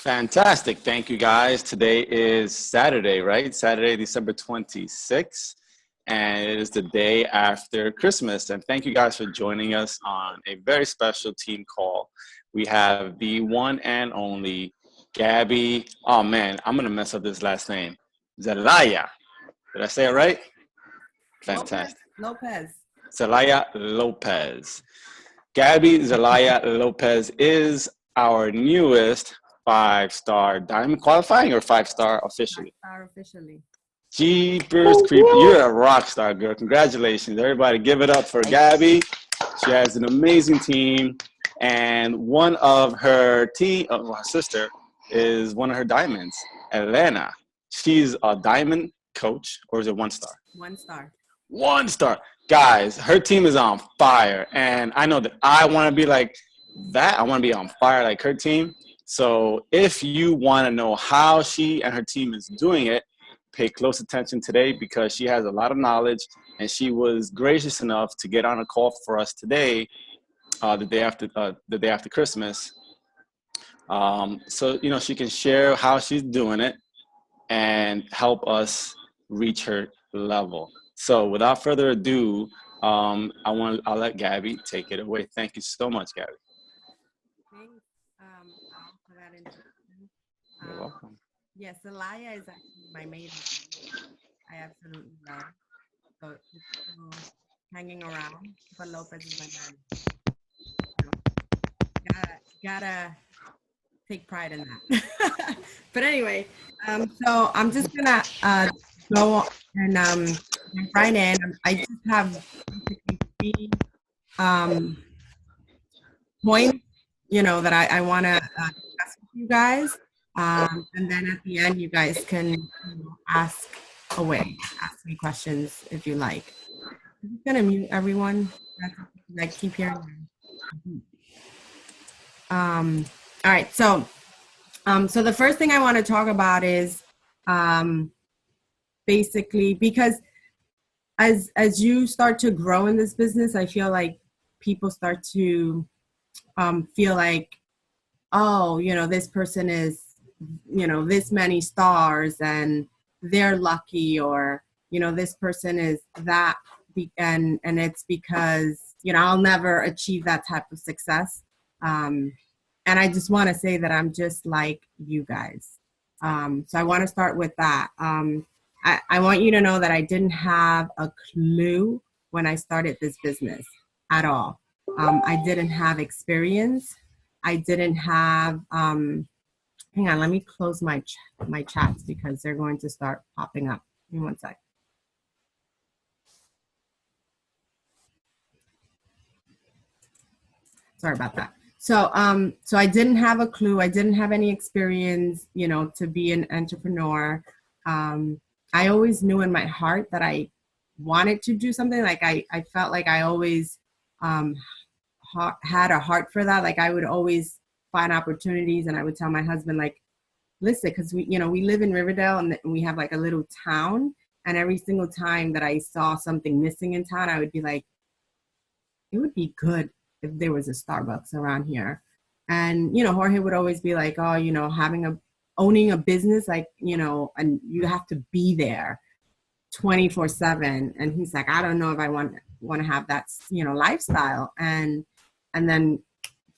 Fantastic. Thank you guys. Today is Saturday, right? Saturday, December 26th, and it is the day after Christmas. And thank you guys for joining us on a very special team call. We have the one and only Gabby. Oh man, I'm going to mess up this last name. Zelaya. Did I say it right? Lopez. Fantastic. Lopez. Zelaya Lopez. Gabby Zelaya Lopez is our newest five-star diamond qualifying or five-star officially? Five-star officially. Jeepers creep. You're a rock star, girl. Congratulations. Everybody give it up for Gabby. She has an amazing team. And one of her team, her sister, is one of her diamonds, Elena. She's a diamond coach, or is it one star? One star. One star. Guys, her team is on fire. And I know that I want to be like that. I want to be on fire like her team. So if you want to know how she and her team is doing it, pay close attention today because she has a lot of knowledge and she was gracious enough to get on a call for us today, the day after Christmas. So, she can share how she's doing it and help us reach her level. So without further ado, I'll let Gabby take it away. Thank you so much, Gabby. Thanks for that introduction. You're welcome. Yes, Zelaya is actually my maiden name. I absolutely love. So it's still hanging around, but Lopez is my man. Gotta take pride in that. But anyway, so I'm just gonna go and right in. I just have basically 3 points, that I want to discuss with you guys. And then at the end, you guys can ask me questions if you like. I'm just gonna mute everyone. I keep hearing. All right, so the first thing I want to talk about is basically because as you start to grow in this business, I feel like people start to feel like, oh, this person is, this many stars and they're lucky, or, this person is that, and it's because, I'll never achieve that type of success. And I just want to say that I'm just like you guys. So I want to start with that. I want you to know that I didn't have a clue when I started this business at all. I didn't have experience. I didn't have, hang on, let me close my chats because they're going to start popping up. Give me one sec. Sorry about that. So I didn't have a clue. I didn't have any experience, to be an entrepreneur. I always knew in my heart that I wanted to do something. Like I felt like I always had a heart for that. Like I would always find opportunities, and I would tell my husband, like, listen, because we live in Riverdale and we have like a little town, and every single time that I saw something missing in town, I would be like, it would be good if there was a Starbucks around here. And, Jorge would always be like, oh, owning a business, like, and you have to be there 24/7. And he's like, I don't know if I want to have that, lifestyle. And then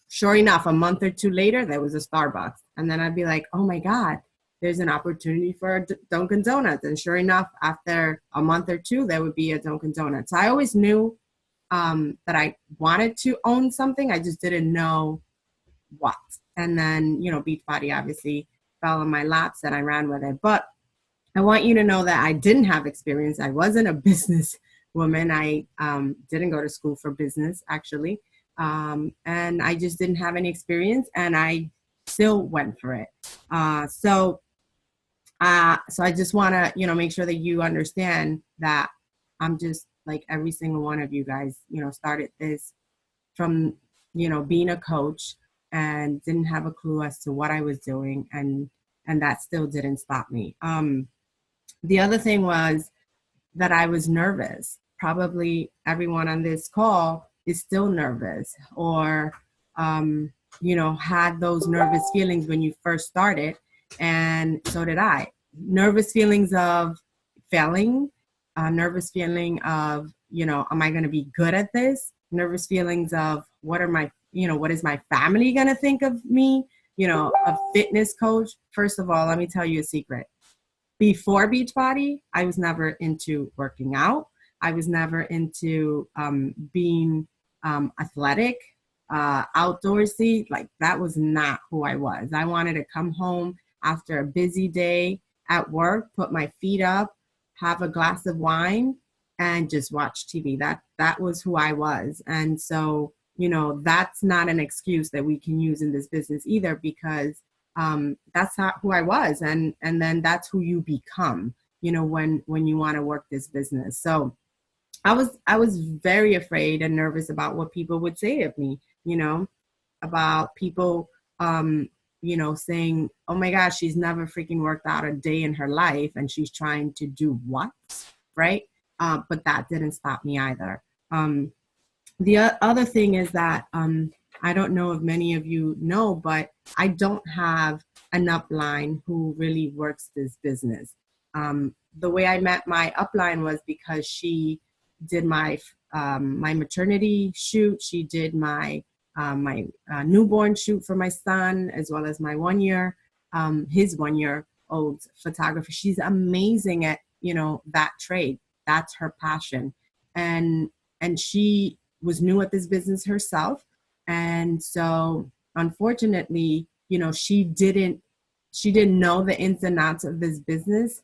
sure enough, a month or two later, there was a Starbucks. And then I'd be like, oh my God, there's an opportunity for a Dunkin' Donuts. And sure enough, after a month or two, there would be a Dunkin' Donuts. So I always knew that I wanted to own something. I just didn't know what. And then, Beachbody obviously fell in my laps and I ran with it. But I want you to know that I didn't have experience. I wasn't a business woman. I didn't go to school for business, actually. And I just didn't have any experience, and I still went for it. So I just want to, make sure that you understand that I'm just like every single one of you guys, started this from, being a coach and didn't have a clue as to what I was doing. And that still didn't stop me. The other thing was that I was nervous. Probably everyone on this call is still nervous, or had those nervous feelings when you first started, and so did I. Nervous feelings of failing, nervous feeling of, am I going to be good at this? Nervous feelings of what is my family going to think of me? A fitness coach. First of all, let me tell you a secret. Before Beachbody, I was never into working out. I was never into being athletic, outdoorsy. Like, that was not who I was. I wanted to come home after a busy day at work, put my feet up, have a glass of wine, and just watch TV. That was who I was. And so, that's not an excuse that we can use in this business either, because that's not who I was. And then that's who you become, when you want to work this business. So I was very afraid and nervous about what people would say of me, about people, saying, oh my gosh, she's never freaking worked out a day in her life and she's trying to do what, right? But that didn't stop me either. The other thing is that I don't know if many of you know, but I don't have an upline who really works this business. The way I met my upline was because she did my maternity shoot. She did my newborn shoot for my son, as well as my his 1 year old photography. She's amazing at, that trade. That's her passion. And she was new at this business herself. And so unfortunately, she didn't know the ins and outs of this business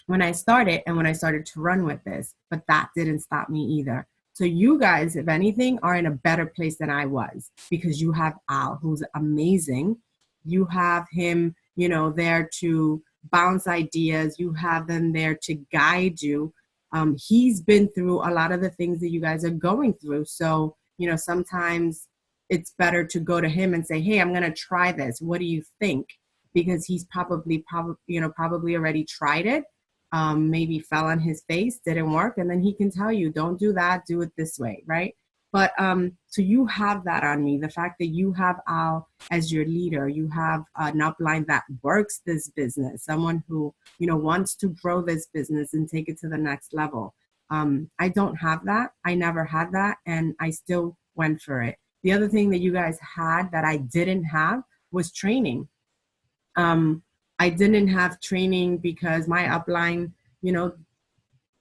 when I started and when I started to run with this, but that didn't stop me either. So you guys, if anything, are in a better place than I was, because you have Al, who's amazing. You have him, there to bounce ideas. You have them there to guide you. He's been through a lot of the things that you guys are going through. So, sometimes it's better to go to him and say, hey, I'm going to try this. What do you think? Because he's probably already tried it. Maybe fell on his face, didn't work. And then he can tell you, don't do that, do it this way. Right. But so you have that on me. The fact that you have Al as your leader, you have an upline that works this business, someone who, wants to grow this business and take it to the next level. I don't have that. I never had that. And I still went for it. The other thing that you guys had that I didn't have was training. I didn't have training because my upline,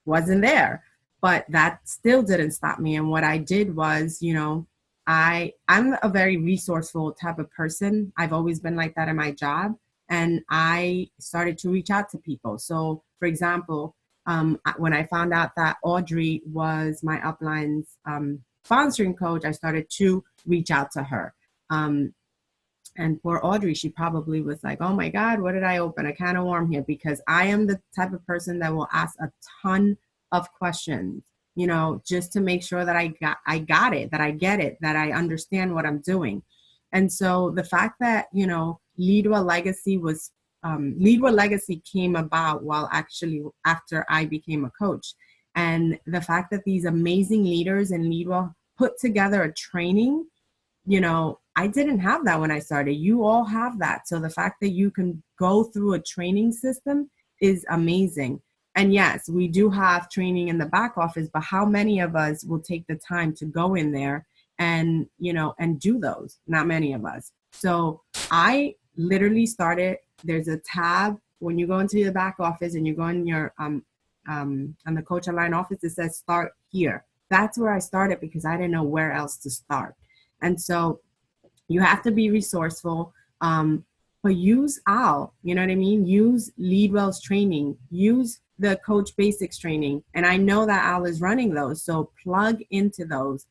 wasn't there. But that still didn't stop me. And what I did was, I'm a very resourceful type of person. I've always been like that in my job. And I started to reach out to people. So, for example, when I found out that Audrey was my upline's sponsoring coach, I started to reach out to her. And poor Audrey, she probably was like, oh my God, what did I open? A can of worm here? Because I am the type of person that will ask a ton of questions, just to make sure that I got it, that I get it, that I understand what I'm doing. And so the fact that, Lead Well Legacy came about after I became a coach. And the fact that these amazing leaders in Lead Well put together a training, I didn't have that when I started. You all have that. So the fact that you can go through a training system is amazing. And yes, we do have training in the back office, but how many of us will take the time to go in there and, and do those? Not many of us. So I literally started, there's a tab when you go into the back office and you go in your, on the Coach Online office, it says start here. That's where I started because I didn't know where else to start. And so you have to be resourceful, but use Al, you know what I mean? Use Lead Well's training, use the Coach Basics training. And I know that Al is running those. So plug into those,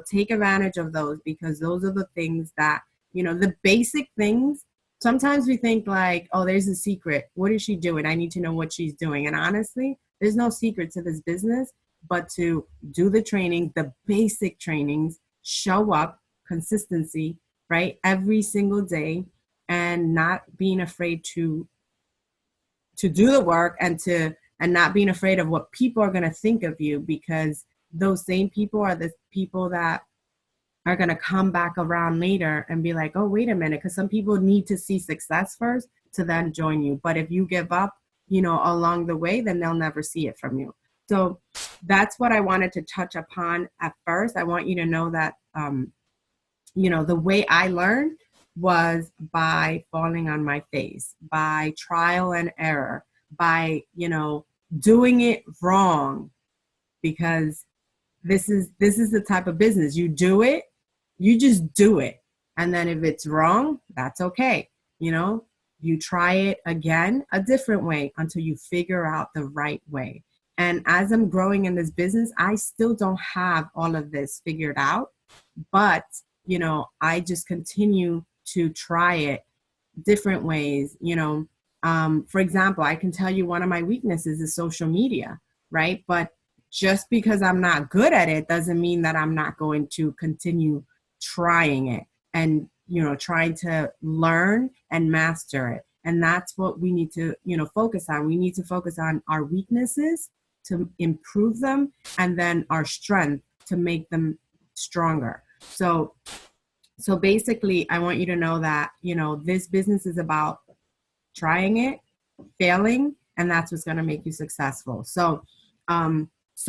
take advantage of those, because those are the things that, the basic things. Sometimes we think like, oh, there's a secret. What is she doing? I need to know what she's doing. And honestly, there's no secret to this business, but to do the training, the basic trainings, show up, consistency, right? Every single day, and not being afraid to do the work and not being afraid of what people are going to think of you, because those same people are the people that are going to come back around later and be like, oh, wait a minute, because some people need to see success first to then join you. But if you give up, along the way, then they'll never see it from you. So that's what I wanted to touch upon at first. I want you to know that, the way I learned was by falling on my face, by trial and error, by, doing it wrong, because this is the type of business. You do it, you just do it. And then if it's wrong, that's okay. You try it again, a different way, until you figure out the right way. And as I'm growing in this business, I still don't have all of this figured out, but, I just continue to try it different ways. For example, I can tell you one of my weaknesses is social media, right? But just because I'm not good at it doesn't mean that I'm not going to continue trying it and, trying to learn and master it. And that's what we need to, focus on. We need to focus on our weaknesses to improve them, and then our strength to make them stronger. So basically, I want you to know that, this business is about trying it, failing, and that's what's going to make you successful. So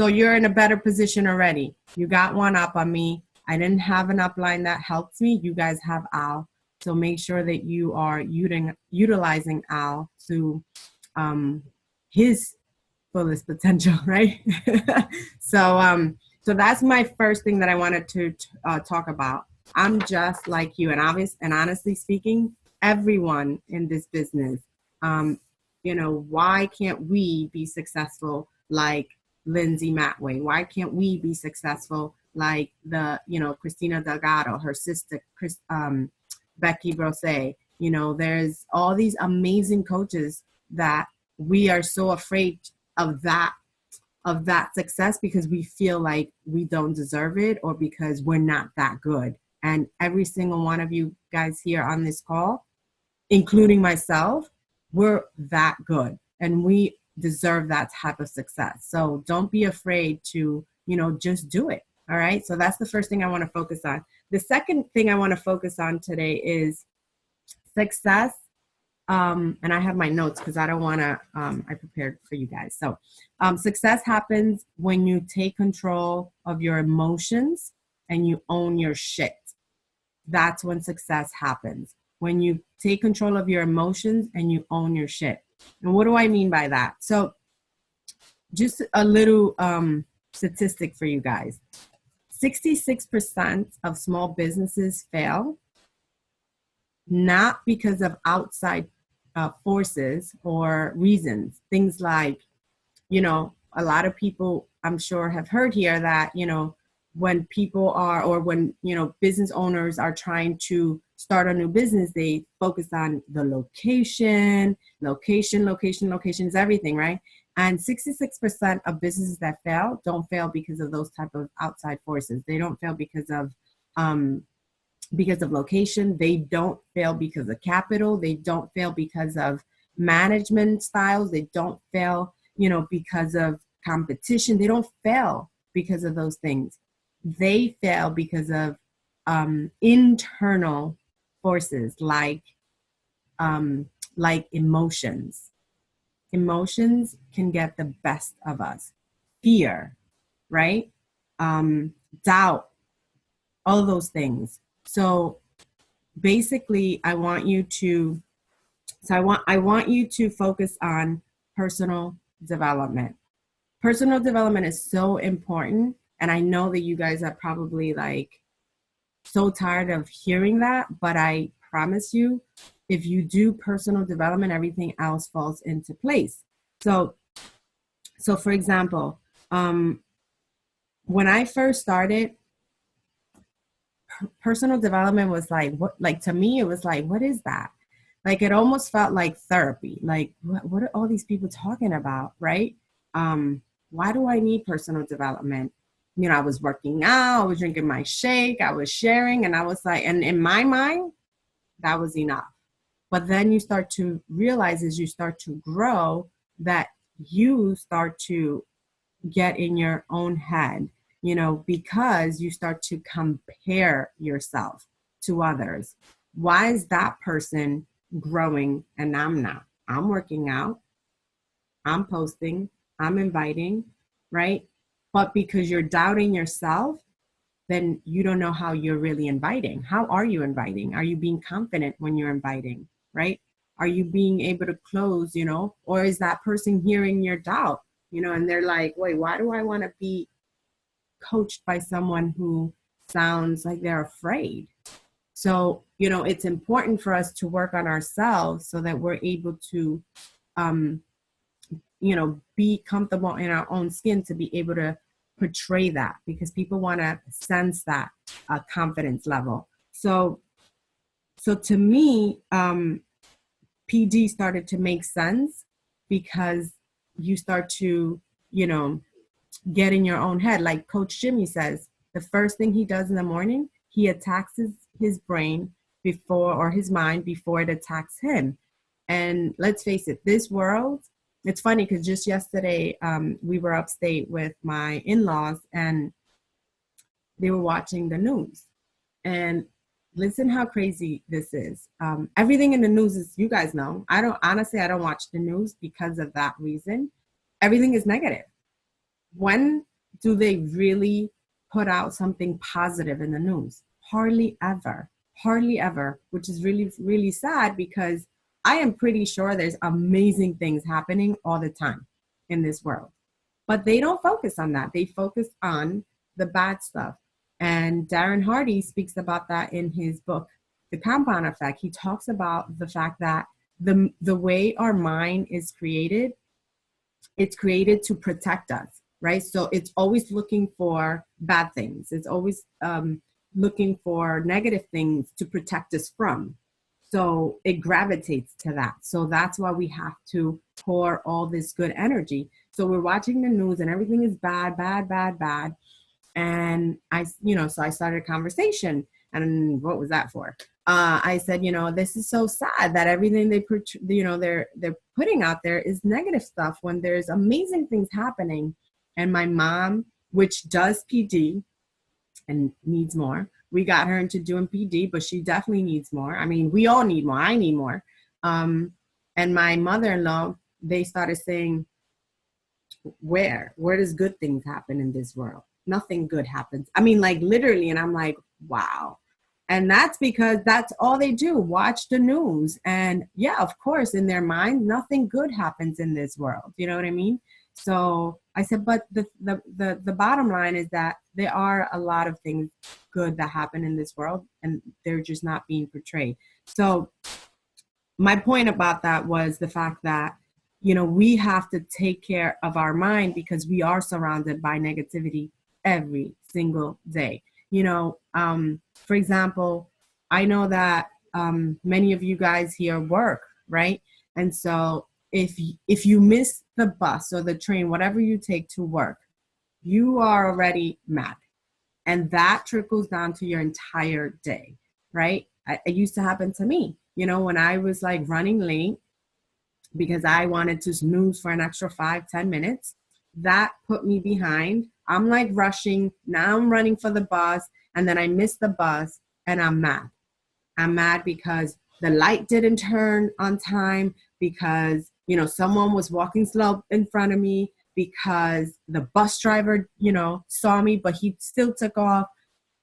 you're in a better position already. You got one up on me. I didn't have an upline that helped me. You guys have Al. So make sure that you are utilizing Al to his fullest potential, right? So that's my first thing that I wanted to talk about. I'm just like you, and honestly speaking, everyone in this business, why can't we be successful like Lindsay Matway? Why can't we be successful like Christina Delgado, her sister, Becky Brose? There's all these amazing coaches that we are so afraid of that success because we feel like we don't deserve it, or because we're not that good. And every single one of you guys here on this call, including myself, we're that good and we deserve that type of success. So don't be afraid to, just do it. All right. So that's the first thing I want to focus on. The second thing I want to focus on today is success. And I have my notes because I don't want to, I prepared for you guys. So success happens when you take control of your emotions and you own your shit. That's when success happens. When you take control of your emotions and you own your shit. And what do I mean by that? So just a little statistic for you guys. 66% of small businesses fail, not because of outside forces or reasons. Things like, a lot of people I'm sure have heard here that, when people are, or when, business owners are trying to start a new business, they focus on the location is everything, right? And 66% of businesses that fail don't fail because of those type of outside forces. They don't fail because of location. They don't fail because of capital. They don't fail because of management styles. They don't fail, because of competition. They don't fail because of those things. They fail because of internal forces like emotions. Emotions can get the best of us. Fear, right? Doubt, all those things. So basically, I want you to focus on personal development. Personal development is so important. And I know that you guys are probably like so tired of hearing that, but I promise you, if you do personal development, everything else falls into place. So for example, when I first started, personal development was to me, it was like, what is that? Like, it almost felt like therapy. Like, what are all these people talking about, right? Why do I need personal development? I was working out, I was drinking my shake, I was sharing, and I was like, and in my mind, that was enough. But then you start to realize, as you start to grow, that you start to get in your own head. because you start to compare yourself to others. Why is that person growing and I'm not? I'm working out, I'm posting, I'm inviting, right? But because you're doubting yourself, then you don't know how you're really inviting. How are you inviting? Are you being confident when you're inviting, right? Are you being able to close, or is that person hearing your doubt, and they're like, wait, why do I want to be coached by someone who sounds like they're afraid? So, it's important for us to work on ourselves so that we're able to, um, be comfortable in our own skin to be able to portray that, because people want to sense that confidence level. So to me, PD started to make sense because you start to, get in your own head. Like Coach Jimmy says, the first thing he does in the morning, he attacks his brain before, or his mind before it attacks him. And let's face it, this world, it's funny because just yesterday we were upstate with my in-laws and they were watching the news. And listen how crazy this is. Everything in the news is, you guys know, I don't watch the news because of that reason. Everything is negative. When do they really put out something positive in the news? Hardly ever, which is really, really sad because I am pretty sure there's amazing things happening all the time in this world. But they don't focus on that. They focus on the bad stuff. And Darren Hardy speaks about that in his book, The Compound Effect. He talks about the fact that the way our mind is created, it's created to protect us, right? So it's always looking for bad things. It's always looking for negative things to protect us from. So it gravitates to that. So that's why we have to pour all this good energy. So we're watching the news and everything is bad, bad, bad, bad. And so I started a conversation. And what was that for? I said, this is so sad that everything they're putting out there is negative stuff when there's amazing things happening. And my mom, which does PD and needs more, we got her into doing PD, but she definitely needs more. I mean, we all need more. I need more. And my mother-in-law, they started saying, where does good things happen in this world? Nothing good happens. I mean, like literally. And I'm like, wow. And that's because that's all they do. Watch the news. And yeah, of course, in their mind, nothing good happens in this world. You know what I mean? So I said, but the bottom line is that there are a lot of things good that happen in this world and they're just not being portrayed. So my point about that was the fact that, we have to take care of our mind because we are surrounded by negativity every single day. For example, I know that many of you guys here work, right? And so if you miss the bus or the train, whatever you take to work, you are already mad. And that trickles down to your entire day, right? It used to happen to me, when I was like running late because I wanted to snooze for an extra 5-10 minutes. That put me behind. I'm like rushing. Now I'm running for the bus and then I miss the bus and I'm mad. I'm mad because the light didn't turn on time, because, someone was walking slow in front of me, because the bus driver, saw me, but he still took off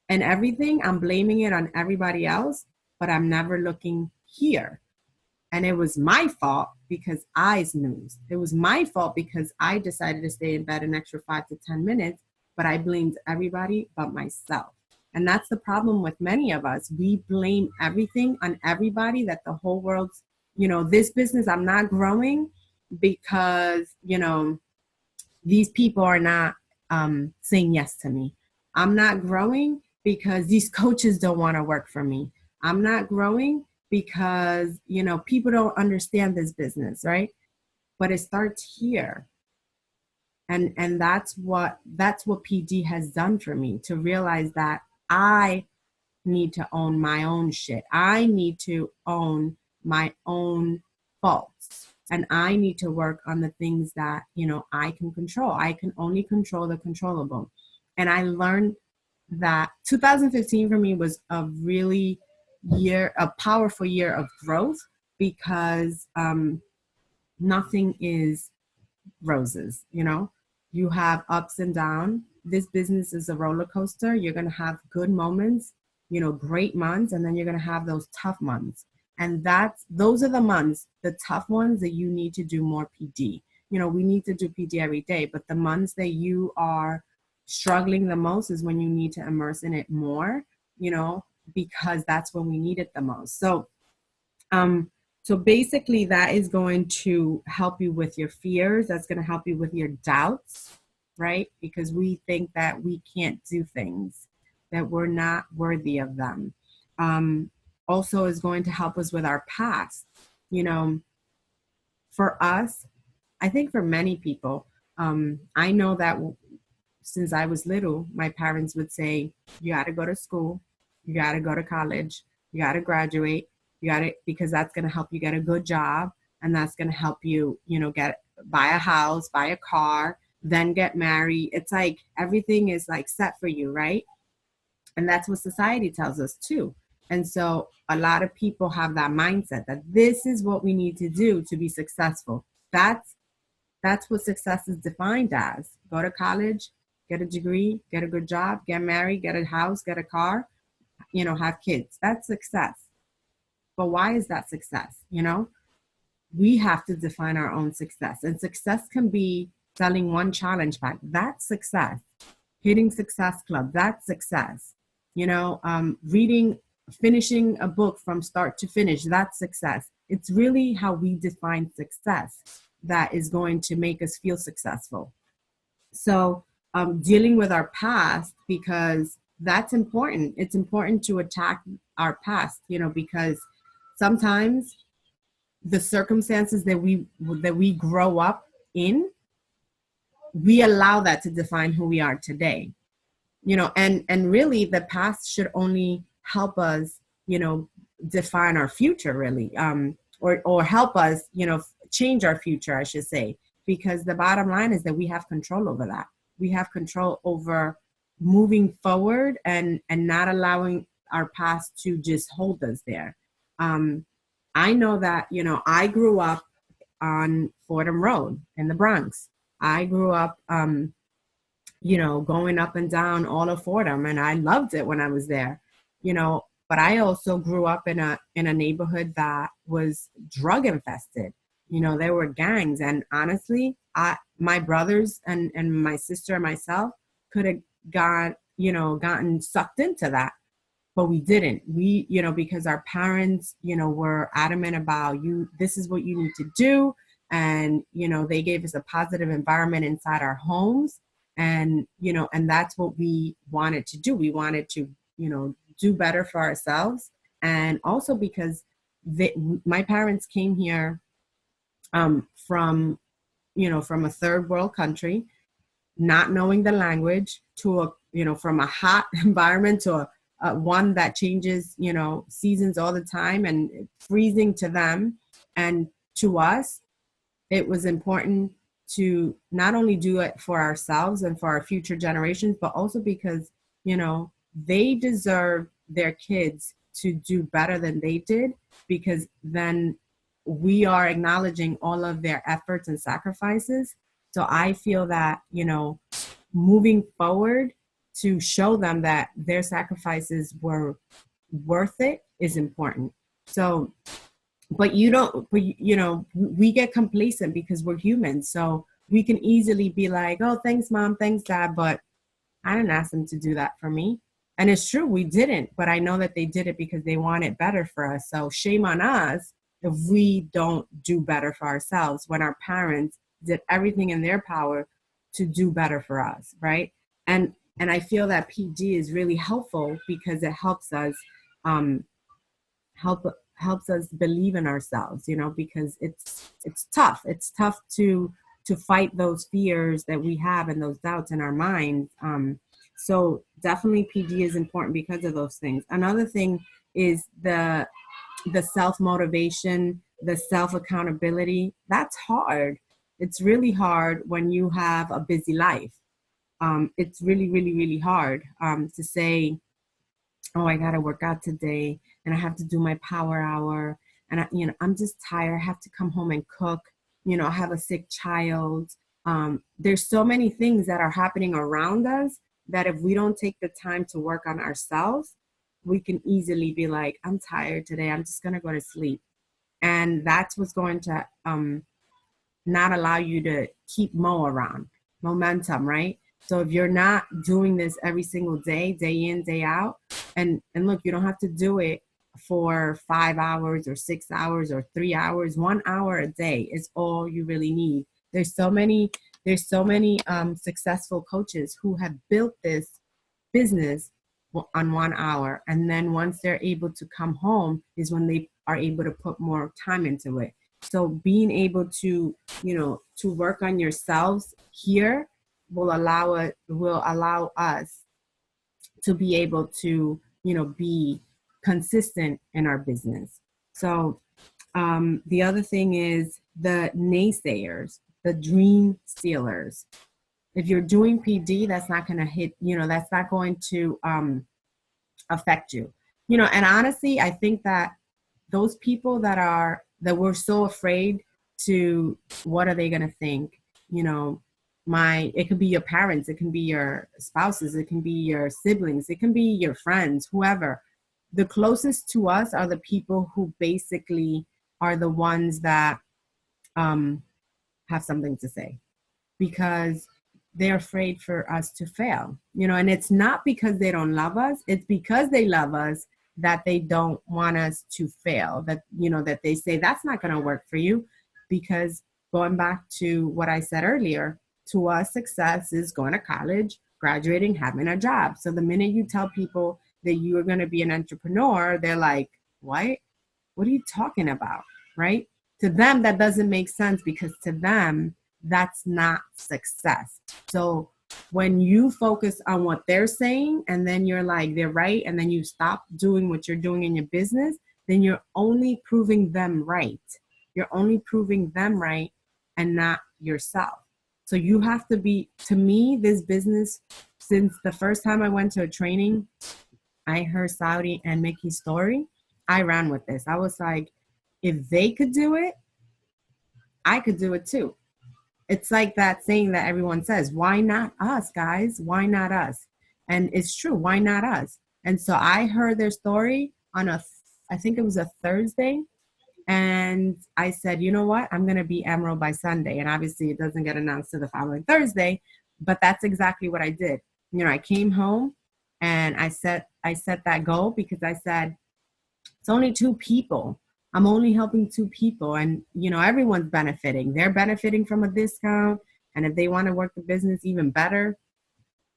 and everything. I'm blaming it on everybody else, but I'm never looking here. And it was my fault because I snoozed. It was my fault because I decided to stay in bed an extra 5 to 10 minutes, but I blamed everybody but myself. And that's the problem with many of us. We blame everything on everybody, that the whole world's, this business, I'm not growing because, these people are not saying yes to me. I'm not growing because these coaches don't want to work for me. I'm not growing because, people don't understand this business, right? But it starts here. And that's what PD has done for me, to realize that I need to own my own shit. I need to own my own faults. And I need to work on the things that, I can control. I can only control the controllable. And I learned that 2015 for me was a powerful year of growth, because nothing is roses, you know? You have ups and downs. This business is a roller coaster. You're going to have good moments, great months, and then you're going to have those tough months. And those are the months, the tough ones, that you need to do more PD. We need to do PD every day, but the months that you are struggling the most is when you need to immerse in it more, because that's when we need it the most. Um, so basically, that is going to help you with your fears. That's going to help you with your doubts, right? Because we think that we can't do things, that we're not worthy of them. Also is going to help us with our past. For us, I think for many people, I know that since I was little, my parents would say, you got to go to school, you got to go to college, you got to graduate, because that's going to help you get a good job, and that's going to help you, buy a house, buy a car, then get married. It's like everything is like set for you, right? And that's what society tells us too. And so a lot of people have that mindset that this is what we need to do to be successful. That's what success is defined as. Go to college, get a degree, get a good job, get married, get a house, get a car, have kids. That's success. But why is that success? We have to define our own success. And success can be selling one challenge pack. That's success. Hitting Success Club. That's success. Finishing a book from start to finish. That's success. It's really how we define success that is going to make us feel successful. So dealing with our past, because that's important. It's important to attack our past, because sometimes the circumstances that we grow up in, we allow that to define who we are today. And really the past should only help us, define our future, really, or help us, change our future, I should say, because the bottom line is that we have control over that. We have control over moving forward and not allowing our past to just hold us there. I know that, I grew up on Fordham Road in the Bronx. I grew up, going up and down all of Fordham, and I loved it when I was there, but I also grew up in a neighborhood that was drug infested. There were gangs, and honestly, my brothers and my sister and myself could have gotten sucked into that, but we didn't. We, because our parents, were adamant about this is what you need to do. And, they gave us a positive environment inside our homes. And, and that's what we wanted to do. We wanted to, do better for ourselves. And also because my parents came here from a third world country, not knowing the language, to from a hot environment to a one that changes, seasons all the time, and freezing to them. And to us, it was important to not only do it for ourselves and for our future generations, but also because, they deserve their kids to do better than they did, because then we are acknowledging all of their efforts and sacrifices. So I feel that, moving forward to show them that their sacrifices were worth it is important. So, but we get complacent because we're humans. So we can easily be like, oh, thanks, Mom, thanks, Dad, but I didn't ask them to do that for me. And it's true, we didn't, but I know that they did it because they want it better for us. So shame on us if we don't do better for ourselves when our parents did everything in their power to do better for us, right? And I feel that PD is really helpful because it helps us helps us believe in ourselves, because it's tough. It's tough to fight those fears that we have and those doubts in our minds. So definitely PD is important because of those things. Another thing is the self-motivation, the self-accountability. That's hard. It's really hard when you have a busy life. it's really, really, really hard to say, oh, I got to work out today and I have to do my power hour. And, I'm just tired. I have to come home and cook. I have a sick child. There's so many things that are happening around us that if we don't take the time to work on ourselves, we can easily be like, I'm tired today. I'm just going to go to sleep. And that's what's going to not allow you to keep around momentum, right? So if you're not doing this every single day, day in, day out, and look, you don't have to do it for 5 hours or 6 hours or 3 hours. 1 hour a day is all you really need. There's so many successful coaches who have built this business on 1 hour, and then once they're able to come home is when they are able to put more time into it. So being able to to work on yourselves here will allow us to be able to be consistent in our business. So the other thing is the naysayers, the dream stealers. If you're doing PD, that's not going to hit, that's not going to affect you. And honestly, I think that those people that we're so afraid to, what are they going to think? It could be your parents, it can be your spouses, it can be your siblings, it can be your friends, whoever. The closest to us are the people who basically are the ones that have something to say, because they're afraid for us to fail, and it's not because they don't love us, it's because they love us that they don't want us to fail, that that they say that's not going to work for you. Because going back to what I said earlier, to us, success is going to college, graduating, having a job. So the minute you tell people that you are going to be an entrepreneur, they're like, what are you talking about? Right? To them, that doesn't make sense, because to them, that's not success. So when you focus on what they're saying and then you're like, they're right, and then you stop doing what you're doing in your business, then you're only proving them right. You're only proving them right and not yourself. So you have to be, to me, this business, since the first time I went to a training, I heard Saudi and Mickey's story, I ran with this. I was like, if they could do it, I could do it too. It's like that saying that everyone says, why not us, guys? Why not us? And it's true. Why not us? And so I heard their story on I think it was a Thursday. And I said, you know what? I'm going to be Emerald by Sunday. And obviously it doesn't get announced to the following Thursday, but that's exactly what I did. I came home and I set that goal, because I said, it's only 2 people. I'm only helping 2 people, and everyone's benefiting. They're benefiting from a discount, and if they want to work the business, even better.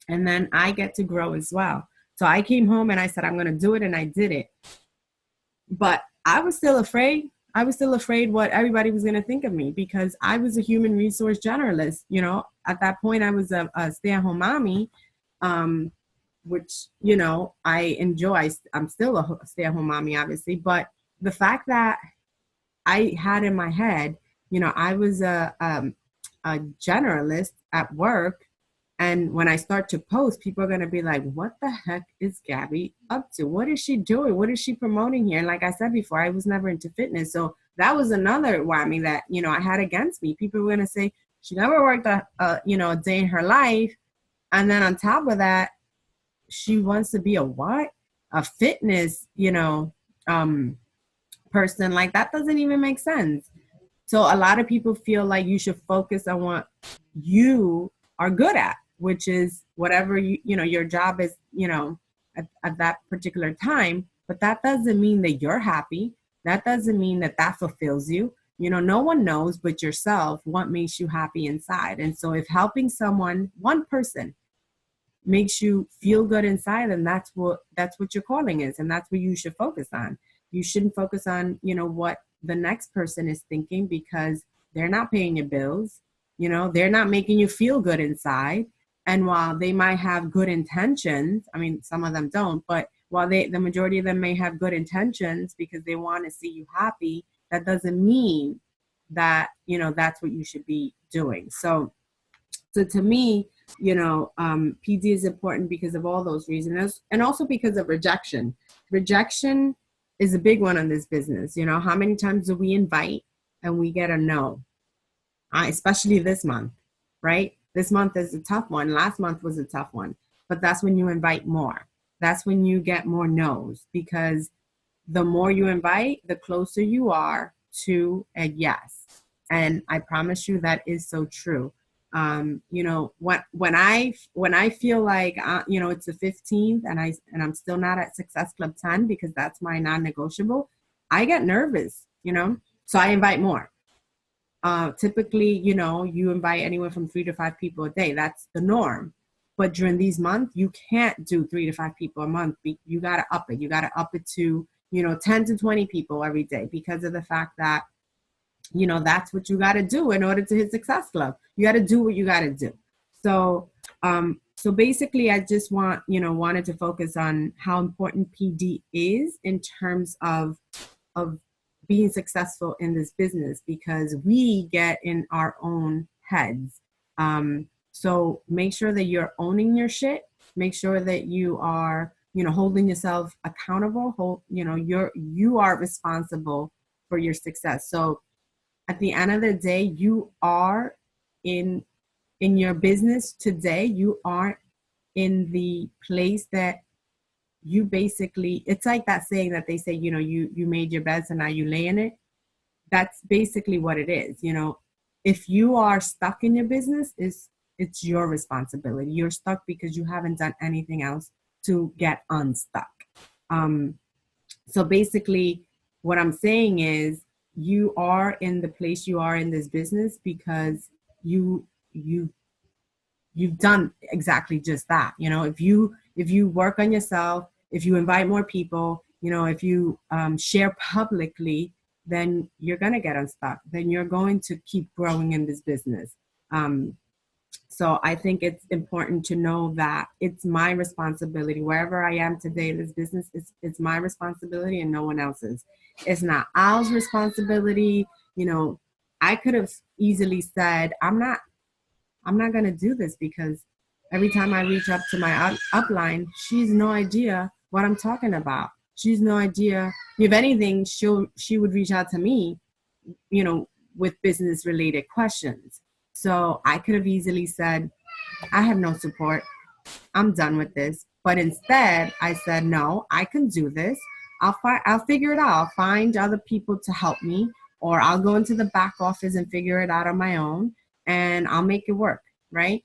And then I get to grow as well. So I came home and I said, I'm going to do it, and I did it. But I was still afraid. I was still afraid what everybody was going to think of me, because I was a human resource generalist. At that point, I was a stay-at-home mommy, which, I enjoy. I'm still a stay-at-home mommy, obviously, but the fact that I had in my head, I was a generalist at work. And when I start to post, people are going to be like, what the heck is Gabby up to? What is she doing? What is she promoting here? And like I said before, I was never into fitness. So that was another whammy that, I had against me. People were going to say, she never worked a day in her life. And then on top of that, she wants to be a fitness, person. Like, that doesn't even make sense. So a lot of people feel like you should focus on what you are good at, which is whatever your job is, at that particular time. But that doesn't mean that you're happy. That doesn't mean that fulfills you. No one knows but yourself what makes you happy inside. And so if helping one person makes you feel good inside, then that's what your calling is. And that's what you should focus on. You shouldn't focus on, what the next person is thinking, because they're not paying your bills. They're not making you feel good inside. And while they might have good intentions, I mean, some of them don't, but while the majority of them may have good intentions because they want to see you happy, that doesn't mean that, that's what you should be doing. So to me, PD is important because of all those reasons, and also because of rejection. Rejection is a big one on this business. How many times do we invite and we get a no? Especially this month, right? This month is a tough one. Last month was a tough one, but that's when you invite more. That's when you get more no's, because the more you invite, the closer you are to a yes. And I promise you that is so true. When I feel like it's the 15th and I'm still not at Success Club 10 because that's my non-negotiable, I get nervous, so I invite more. Typically, you invite anywhere from 3 to 5 people a day. That's the norm. But during these months, you can't do 3 to 5 people a month. You got to up it. You got to up it to 10 to 20 people every day, because of the fact that, that's what you got to do in order to hit Success Club. You got to do what you got to do. So basically, I just wanted to focus on how important PD is in terms of being successful in this business, because we get in our own heads. So make sure that you're owning your shit. Make sure that you are, holding yourself accountable. You are responsible for your success. So at the end of the day, you are in your business today. You are in the place that you basically, it's like that saying that they say, you made your bed, so now you lay in it. That's basically what it is. If you are stuck in your business, it's your responsibility. You're stuck because you haven't done anything else to get unstuck. So basically what I'm saying is, you are in the place you are in this business because you've done exactly just that. If you work on yourself, if you invite more people, if you share publicly, then you're going to get unstuck. Then you're going to keep growing in this business. So I think it's important to know that it's my responsibility. Wherever I am today in this business, it's my responsibility and no one else's. It's not Al's responsibility. I could have easily said, I'm not going to do this, because every time I reach up to my upline, she's no idea what I'm talking about. She's no idea. If anything, she would reach out to me, with business related questions. So I could have easily said, I have no support. I'm done with this. But instead, I said, no, I can do this. I'll figure it out. I'll find other people to help me, or I'll go into the back office and figure it out on my own, and I'll make it work, right?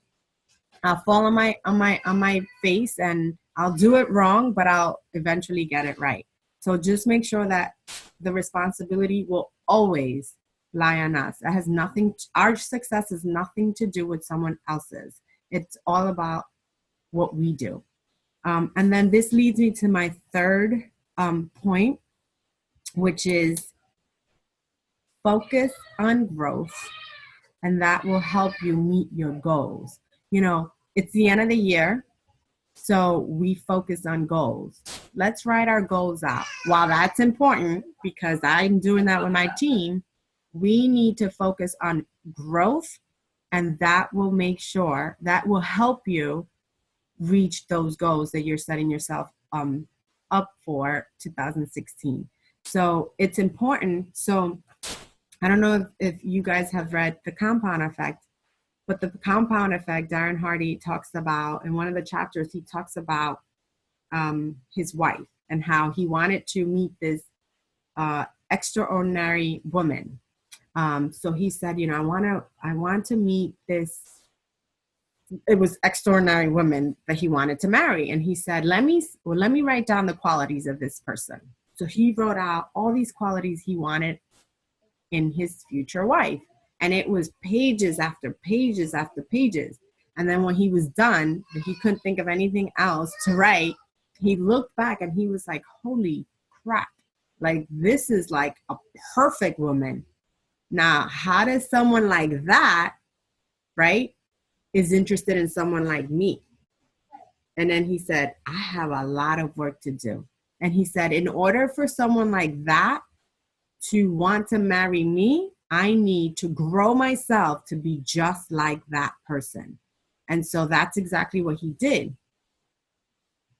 I'll fall on my face and I'll do it wrong, but I'll eventually get it right. So just make sure that the responsibility will always lie on us. It has our success has nothing to do with someone else's. It's all about what we do. And then this leads me to my third point, which is focus on growth, and that will help you meet your goals. It's the end of the year, so we focus on goals. Let's write our goals out. While that's important, because I'm doing that with my team, we need to focus on growth, and that will help you reach those goals that you're setting yourself up for 2016. So it's important. So I don't know if you guys have read The Compound Effect, but the compound effect, Darren Hardy talks about, in one of the chapters, he talks about his wife and how he wanted to meet this extraordinary woman. So he said, I want to meet this. It was extraordinary woman that he wanted to marry. And he said, let me write down the qualities of this person. So he wrote out all these qualities he wanted in his future wife. And it was pages after pages after pages. And then when he was done, he couldn't think of anything else to write. He looked back and he was like, holy crap. Like, this is like a perfect woman. Now, how does someone like that, right, is interested in someone like me? And then he said, I have a lot of work to do. And he said, in order for someone like that to want to marry me, I need to grow myself to be just like that person. And so that's exactly what he did.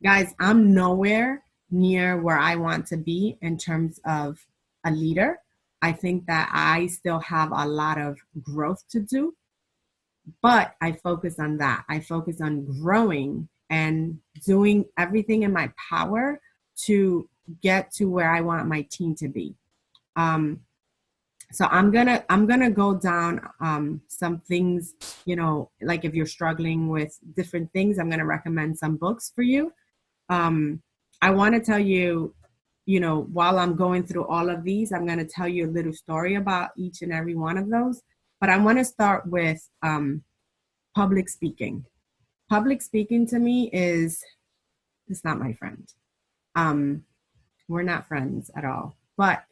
Guys, I'm nowhere near where I want to be in terms of a leader. I think that I still have a lot of growth to do, but I focus on that. I focus on growing and doing everything in my power to get to where I want my team to be. So I'm gonna go down some things, you know, like if you're struggling with different things, I'm gonna recommend some books for you. I want to tell you, you know, while I'm going through all of these, I'm gonna tell you a little story about each and every one of those. But I want to start with public speaking. Public speaking to me is, it's not my friend. We're not friends at all. But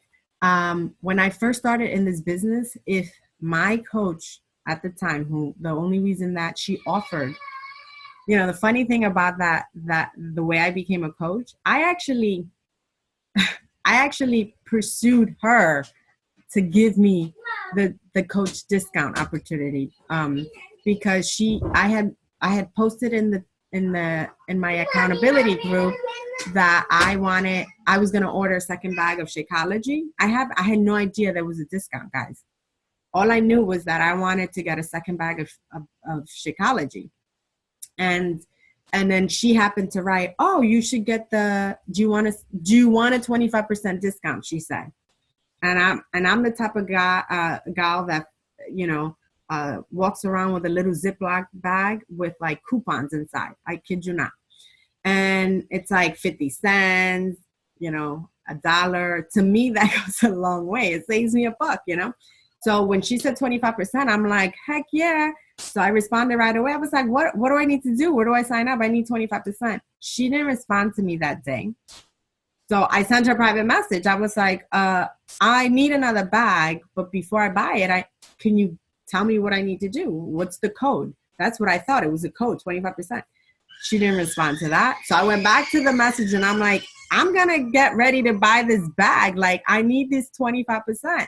when I first started in this business, if my coach at the time, who the only reason that she offered, you know, the funny thing about that the way I became a coach, I actually pursued her to give me the coach discount opportunity, because I had posted in my accountability group that I was going to order a second bag of Shakeology. I had no idea there was a discount, guys. All I knew was that I wanted to get a second bag of Shakeology. And then she happened to write, "Oh, you should get do you want a 25% discount?" she said. And I'm the type of gal that, you know, walks around with a little Ziploc bag with like coupons inside. I kid you not. And it's like 50 cents, you know, $1. To me, that goes a long way. It saves me $1, you know? So when she said 25%, I'm like, heck yeah. So I responded right away. I was like, what do I need to do? Where do I sign up? I need 25%. She didn't respond to me that day. So I sent her a private message. I was like, I need another bag, but before I buy it, can you tell me what I need to do? What's the code? That's what I thought. It was a code, 25%. She didn't respond to that. So I went back to the message and I'm like, I'm going to get ready to buy this bag. Like, I need this 25%.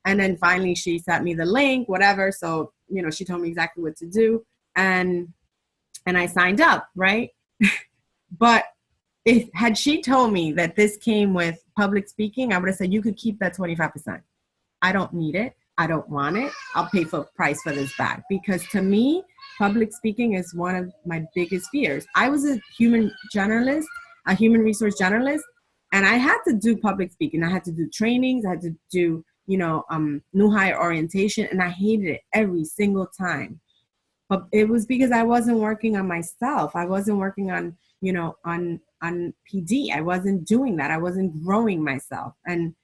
And then finally she sent me the link, whatever. So, you know, she told me exactly what to do. And I signed up, right? But had she told me that this came with public speaking, I would have said, you could keep that 25%. I don't need it. I don't want it. I'll pay full price for this bag. Because to me, public speaking is one of my biggest fears. I was a human resource journalist, and I had to do public speaking. I had to do trainings. I had to do, you know, new hire orientation, and I hated it every single time. But it was because I wasn't working on myself. I wasn't working on, you know, on PD. I wasn't doing that. I wasn't growing myself. And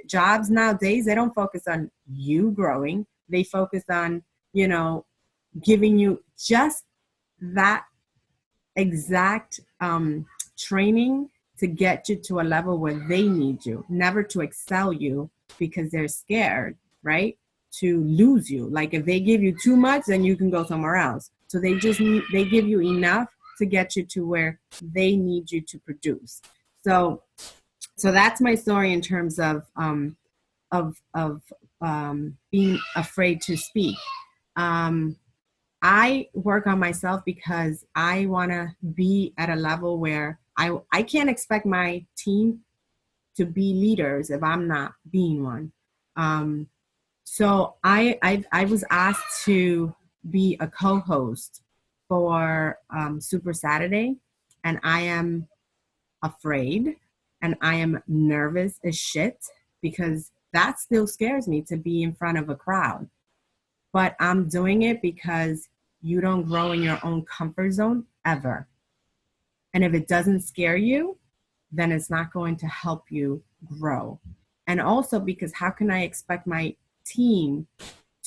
jobs nowadays, they don't focus on you growing. They focus on, you know, giving you just that exact training to get you to a level where they need you, never to excel you because they're scared, right? To lose you. Like if they give you too much, then you can go somewhere else. So they give you enough to get you to where they need you to produce. So that's my story in terms of being afraid to speak. I work on myself because I want to be at a level where I can't expect my team to be leaders if I'm not being one. So I was asked to be a co-host for Super Saturday, and I am afraid and I am nervous as shit because that still scares me to be in front of a crowd. But I'm doing it because you don't grow in your own comfort zone ever. And if it doesn't scare you, then it's not going to help you grow. And also because how can I expect my team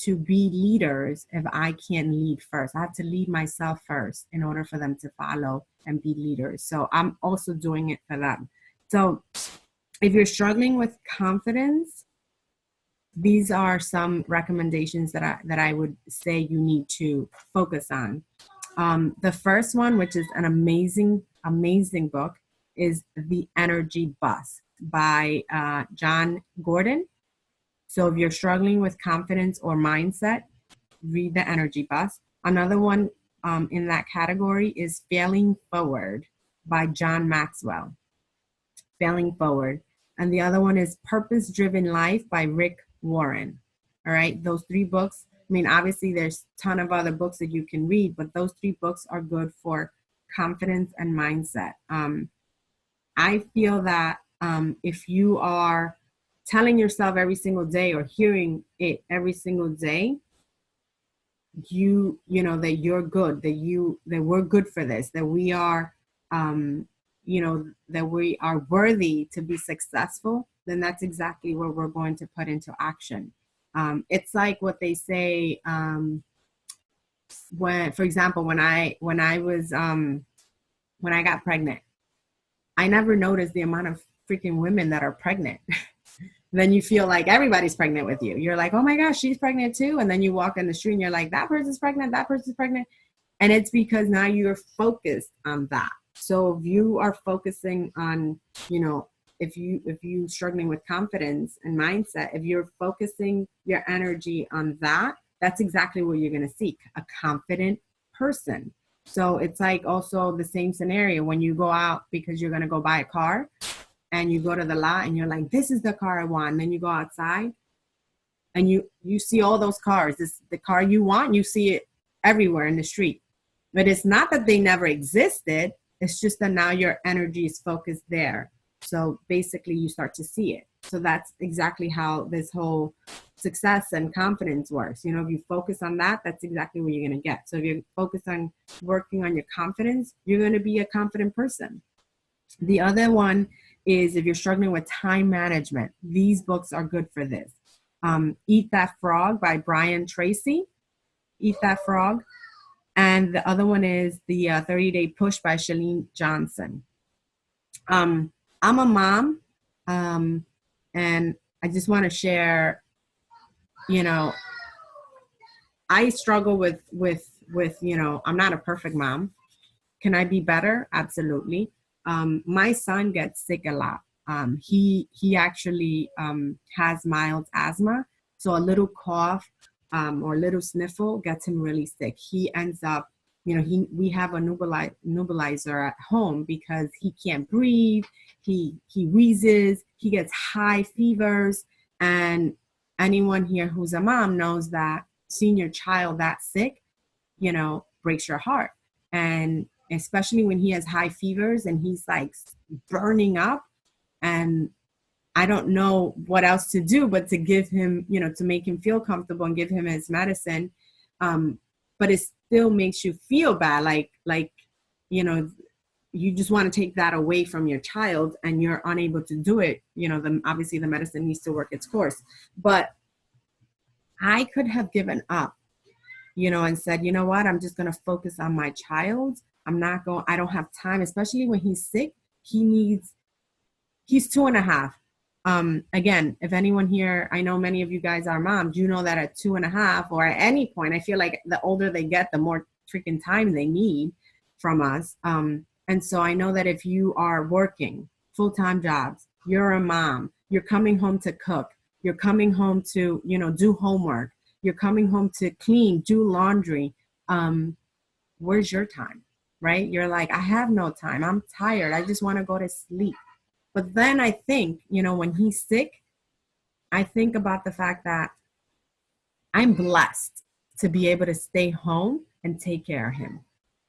to be leaders if I can't lead first? I have to lead myself first in order for them to follow and be leaders. So I'm also doing it for them. So if you're struggling with confidence, these are some recommendations that I would say you need to focus on. The first one, which is an amazing book, is The Energy Bus by John Gordon. So if you're struggling with confidence or mindset, read The Energy Bus. Another one in that category is Failing Forward by John Maxwell. Failing Forward. And the other one is Purpose Driven Life by Rick Warren. All right, those three books. I mean, obviously, there's a ton of other books that you can read, but those three books are good for confidence and mindset. I feel that if you are telling yourself every single day or hearing it every single day, you know that you're good, that we're good for this, that we are that we are worthy to be successful, then that's exactly what we're going to put into action. It's like what they say when, for example, when I got pregnant, I never noticed the amount of freaking women that are pregnant. Then you feel like everybody's pregnant with you. You're like, oh my gosh, she's pregnant too. And then you walk in the street and you're like, that person's pregnant, that person's pregnant. And it's because now you're focused on that. So if you are focusing on, if you struggling with confidence and mindset, if you're focusing your energy on that, that's exactly what you're going to seek, a confident person. So it's like also the same scenario when you go out because you're going to go buy a car and you go to the lot and you're like, this is the car I want. And then you go outside and you see all those cars. This the car you want, you see it everywhere in the street. But it's not that they never existed. It's just that now your energy is focused there. So basically you start to see it. So that's exactly how this whole success and confidence works. If you focus on that, that's exactly what you're going to get. So if you focus on working on your confidence, you're going to be a confident person. The other one is if you're struggling with time management. These books are good for this. Eat That Frog by Brian Tracy. Eat That Frog. And the other one is the 30-Day Push by Chalene Johnson. I'm a mom, and I just want to share, I struggle with, I'm not a perfect mom. Can I be better? Absolutely. My son gets sick a lot. He actually has mild asthma, so a little cough or a little sniffle gets him really sick. He ends up, we have a nebulizer at home because he can't breathe. He wheezes. He gets high fevers, and anyone here who's a mom knows that seeing your child that sick, breaks your heart. And especially when he has high fevers and he's like burning up, and I don't know what else to do but to give him, to make him feel comfortable and give him his medicine. But it still makes you feel bad. Like, you just want to take that away from your child and you're unable to do it. Obviously the medicine needs to work its course, but I could have given up, and said, you know what, I'm just going to focus on my child. I don't have time, especially when he's sick. He's 2.5. Again, if anyone here, I know many of you guys are moms, you know that at 2.5 or at any point, I feel like the older they get, the more freaking time they need from us. And so I know that if you are working full-time jobs, you're a mom, you're coming home to cook, you're coming home to, do homework, you're coming home to clean, do laundry. Where's your time, right? You're like, I have no time. I'm tired. I just want to go to sleep. But then I think, when he's sick, I think about the fact that I'm blessed to be able to stay home and take care of him.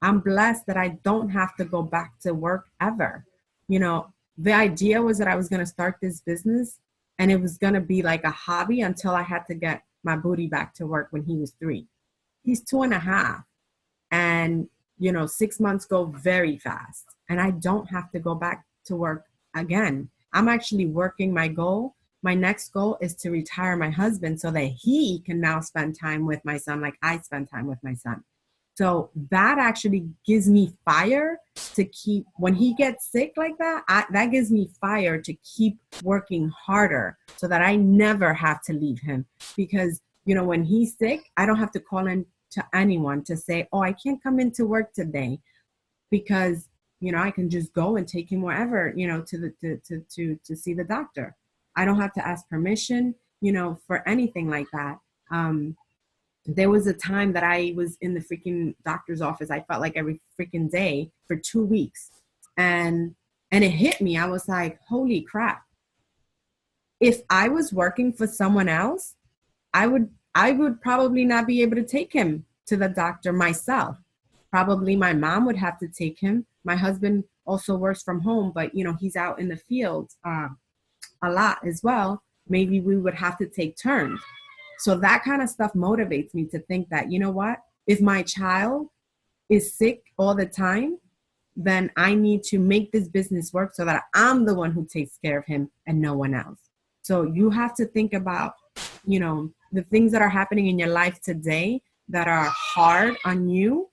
I'm blessed that I don't have to go back to work ever. The idea was that I was going to start this business and it was going to be like a hobby until I had to get my booty back to work when he was 3. He's 2.5. And, 6 months go very fast. And I don't have to go back to work again. I'm actually working my goal. My next goal is to retire my husband so that he can now spend time with my son like I spend time with my son. So that actually gives me fire to keep, when he gets sick like that, that gives me fire to keep working harder so that I never have to leave him. Because, when he's sick, I don't have to call in to anyone to say, oh, I can't come into work today, because I can just go and take him wherever, to see the doctor. I don't have to ask permission, for anything like that. there was a time that I was in the freaking doctor's office. I felt like every freaking day for 2 weeks. And it hit me. I was like, holy crap. If I was working for someone else, I would probably not be able to take him to the doctor myself. Probably my mom would have to take him. My husband also works from home, but he's out in the field a lot as well. Maybe we would have to take turns. So that kind of stuff motivates me to think that, you know what, if my child is sick all the time, then I need to make this business work so that I'm the one who takes care of him and no one else. So you have to think about, the things that are happening in your life today that are hard on you,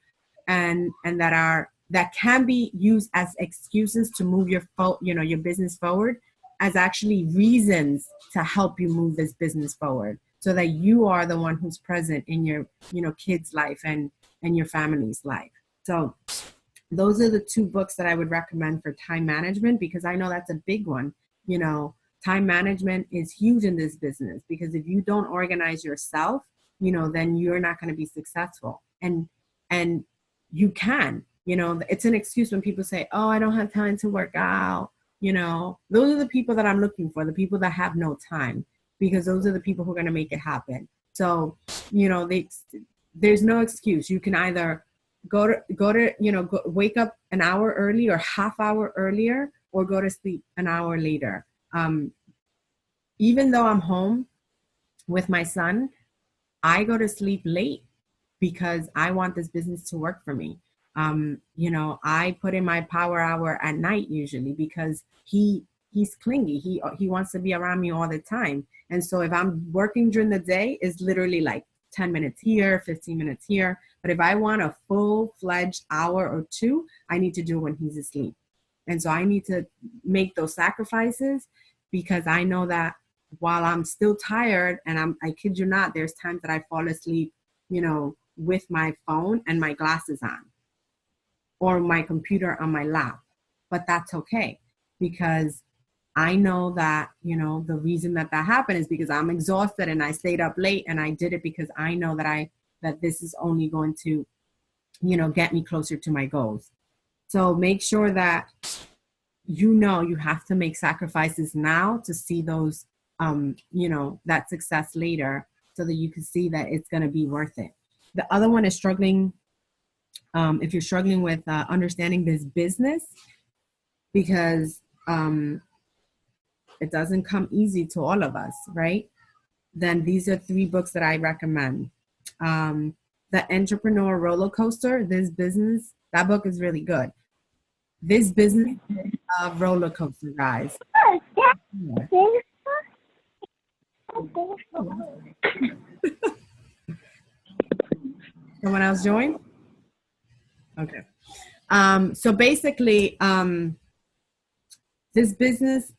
and that can be used as excuses to move your business forward, as actually reasons to help you move this business forward, so that you are the one who's present in your kids' life and your family's life. So those are the two books that I would recommend for time management, because I know that's a big one. Time management is huge in this business, because if you don't organize yourself, then you're not going to be successful. And you can, it's an excuse when people say, oh, I don't have time to work out. Those are the people that I'm looking for, the people that have no time, because those are the people who are going to make it happen. So, there's no excuse. You can either wake up an hour early or half hour earlier, or go to sleep an hour later. Even though I'm home with my son, I go to sleep late because I want this business to work for me. I put in my power hour at night usually, because he's clingy. He wants to be around me all the time. And so if I'm working during the day, it's literally like 10 minutes here, 15 minutes here. But if I want a full-fledged hour or two, I need to do it when he's asleep. And so I need to make those sacrifices, because I know that while I'm still tired, and I kid you not, there's times that I fall asleep, with my phone and my glasses on, or my computer on my lap. But that's okay, because I know that, the reason that happened is because I'm exhausted and I stayed up late, and I did it because I know that this is only going to, get me closer to my goals. So make sure that you have to make sacrifices now to see those, that success later, so that you can see that it's going to be worth it. The other one is struggling. If you're struggling with understanding this business, because it doesn't come easy to all of us, right? Then these are 3 books that I recommend. The Entrepreneur Roller Coaster, This Business, that book is really good. This Business is a roller coaster, guys. Yeah. Someone else join? Okay. So basically, this business,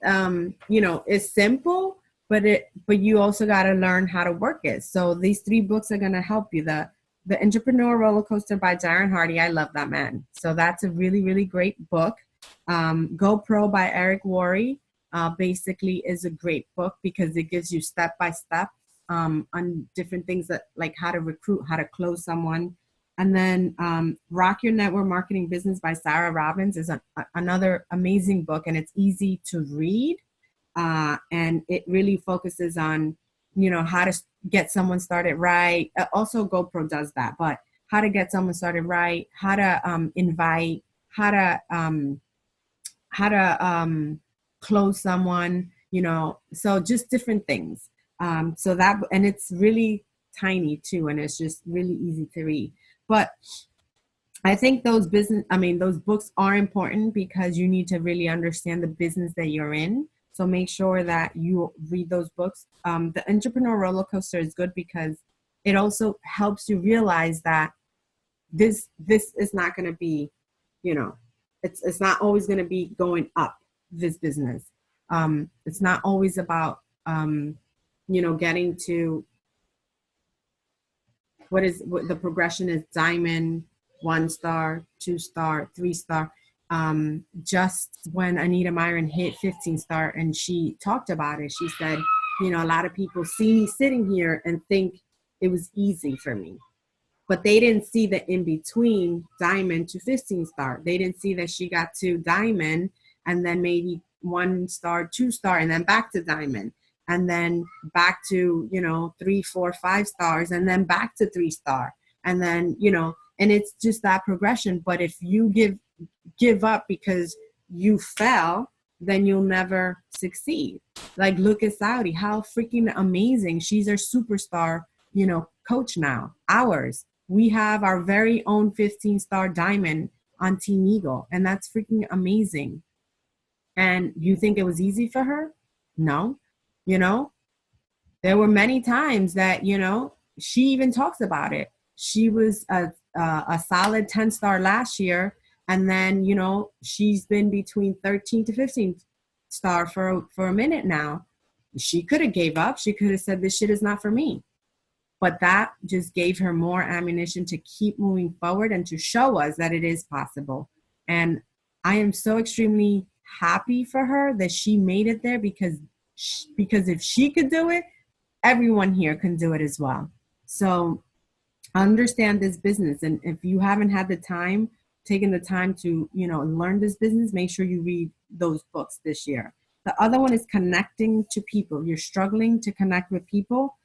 is simple, but you also got to learn how to work it. So these 3 books are going to help you. The Entrepreneur Roller Coaster by Darren Hardy. I love that man. So that's a really, really great book. GoPro by Eric Worre basically is a great book, because it gives you step by step on different things, that like how to recruit, how to close someone. And then Rock Your Network Marketing Business by Sarah Robbins is another amazing book, and it's easy to read. And it really focuses on, how to get someone started right. Also, GoPro does that, but how to get someone started right, how to invite, how to close someone, so just different things. So that, and it's really tiny too, and it's just really easy to read. But I think those books are important, because you need to really understand the business that you're in. So make sure that you read those books. The Entrepreneur Roller Coaster is good, because it also helps you realize that this is not going to be, it's not always going to be going up, this business. It's not always about, getting to what the progression is: diamond, 1-star, 2-star, 3-star. Just when Anita Myron hit 15-star, and she talked about it, she said, a lot of people see me sitting here and think it was easy for me. But they didn't see the in between diamond to 15 star. They didn't see that she got to diamond and then maybe 1 star, 2 star, and then back to diamond, and then back to, 3, 4, 5 stars, and then back to 3 star. And then, and it's just that progression. But if you give up because you fell, then you'll never succeed. Like, look at Saudi, how freaking amazing. She's our superstar, coach now. Ours. We have our very own 15-star diamond on Team Eagle, and that's freaking amazing. And you think it was easy for her? No. There were many times that, she even talks about it. She was a solid 10-star last year, and then, she's been between 13 to 15 star for a minute now. She could have gave up. She could have said, this shit is not for me. But that just gave her more ammunition to keep moving forward and to show us that it is possible. And I am so extremely happy for her that she made it there, because if she could do it, everyone here can do it as well. So understand this business. And if you haven't had the time, taken the time to, learn this business, make sure you read those books this year. The other one is connecting to people. You're struggling to connect with people.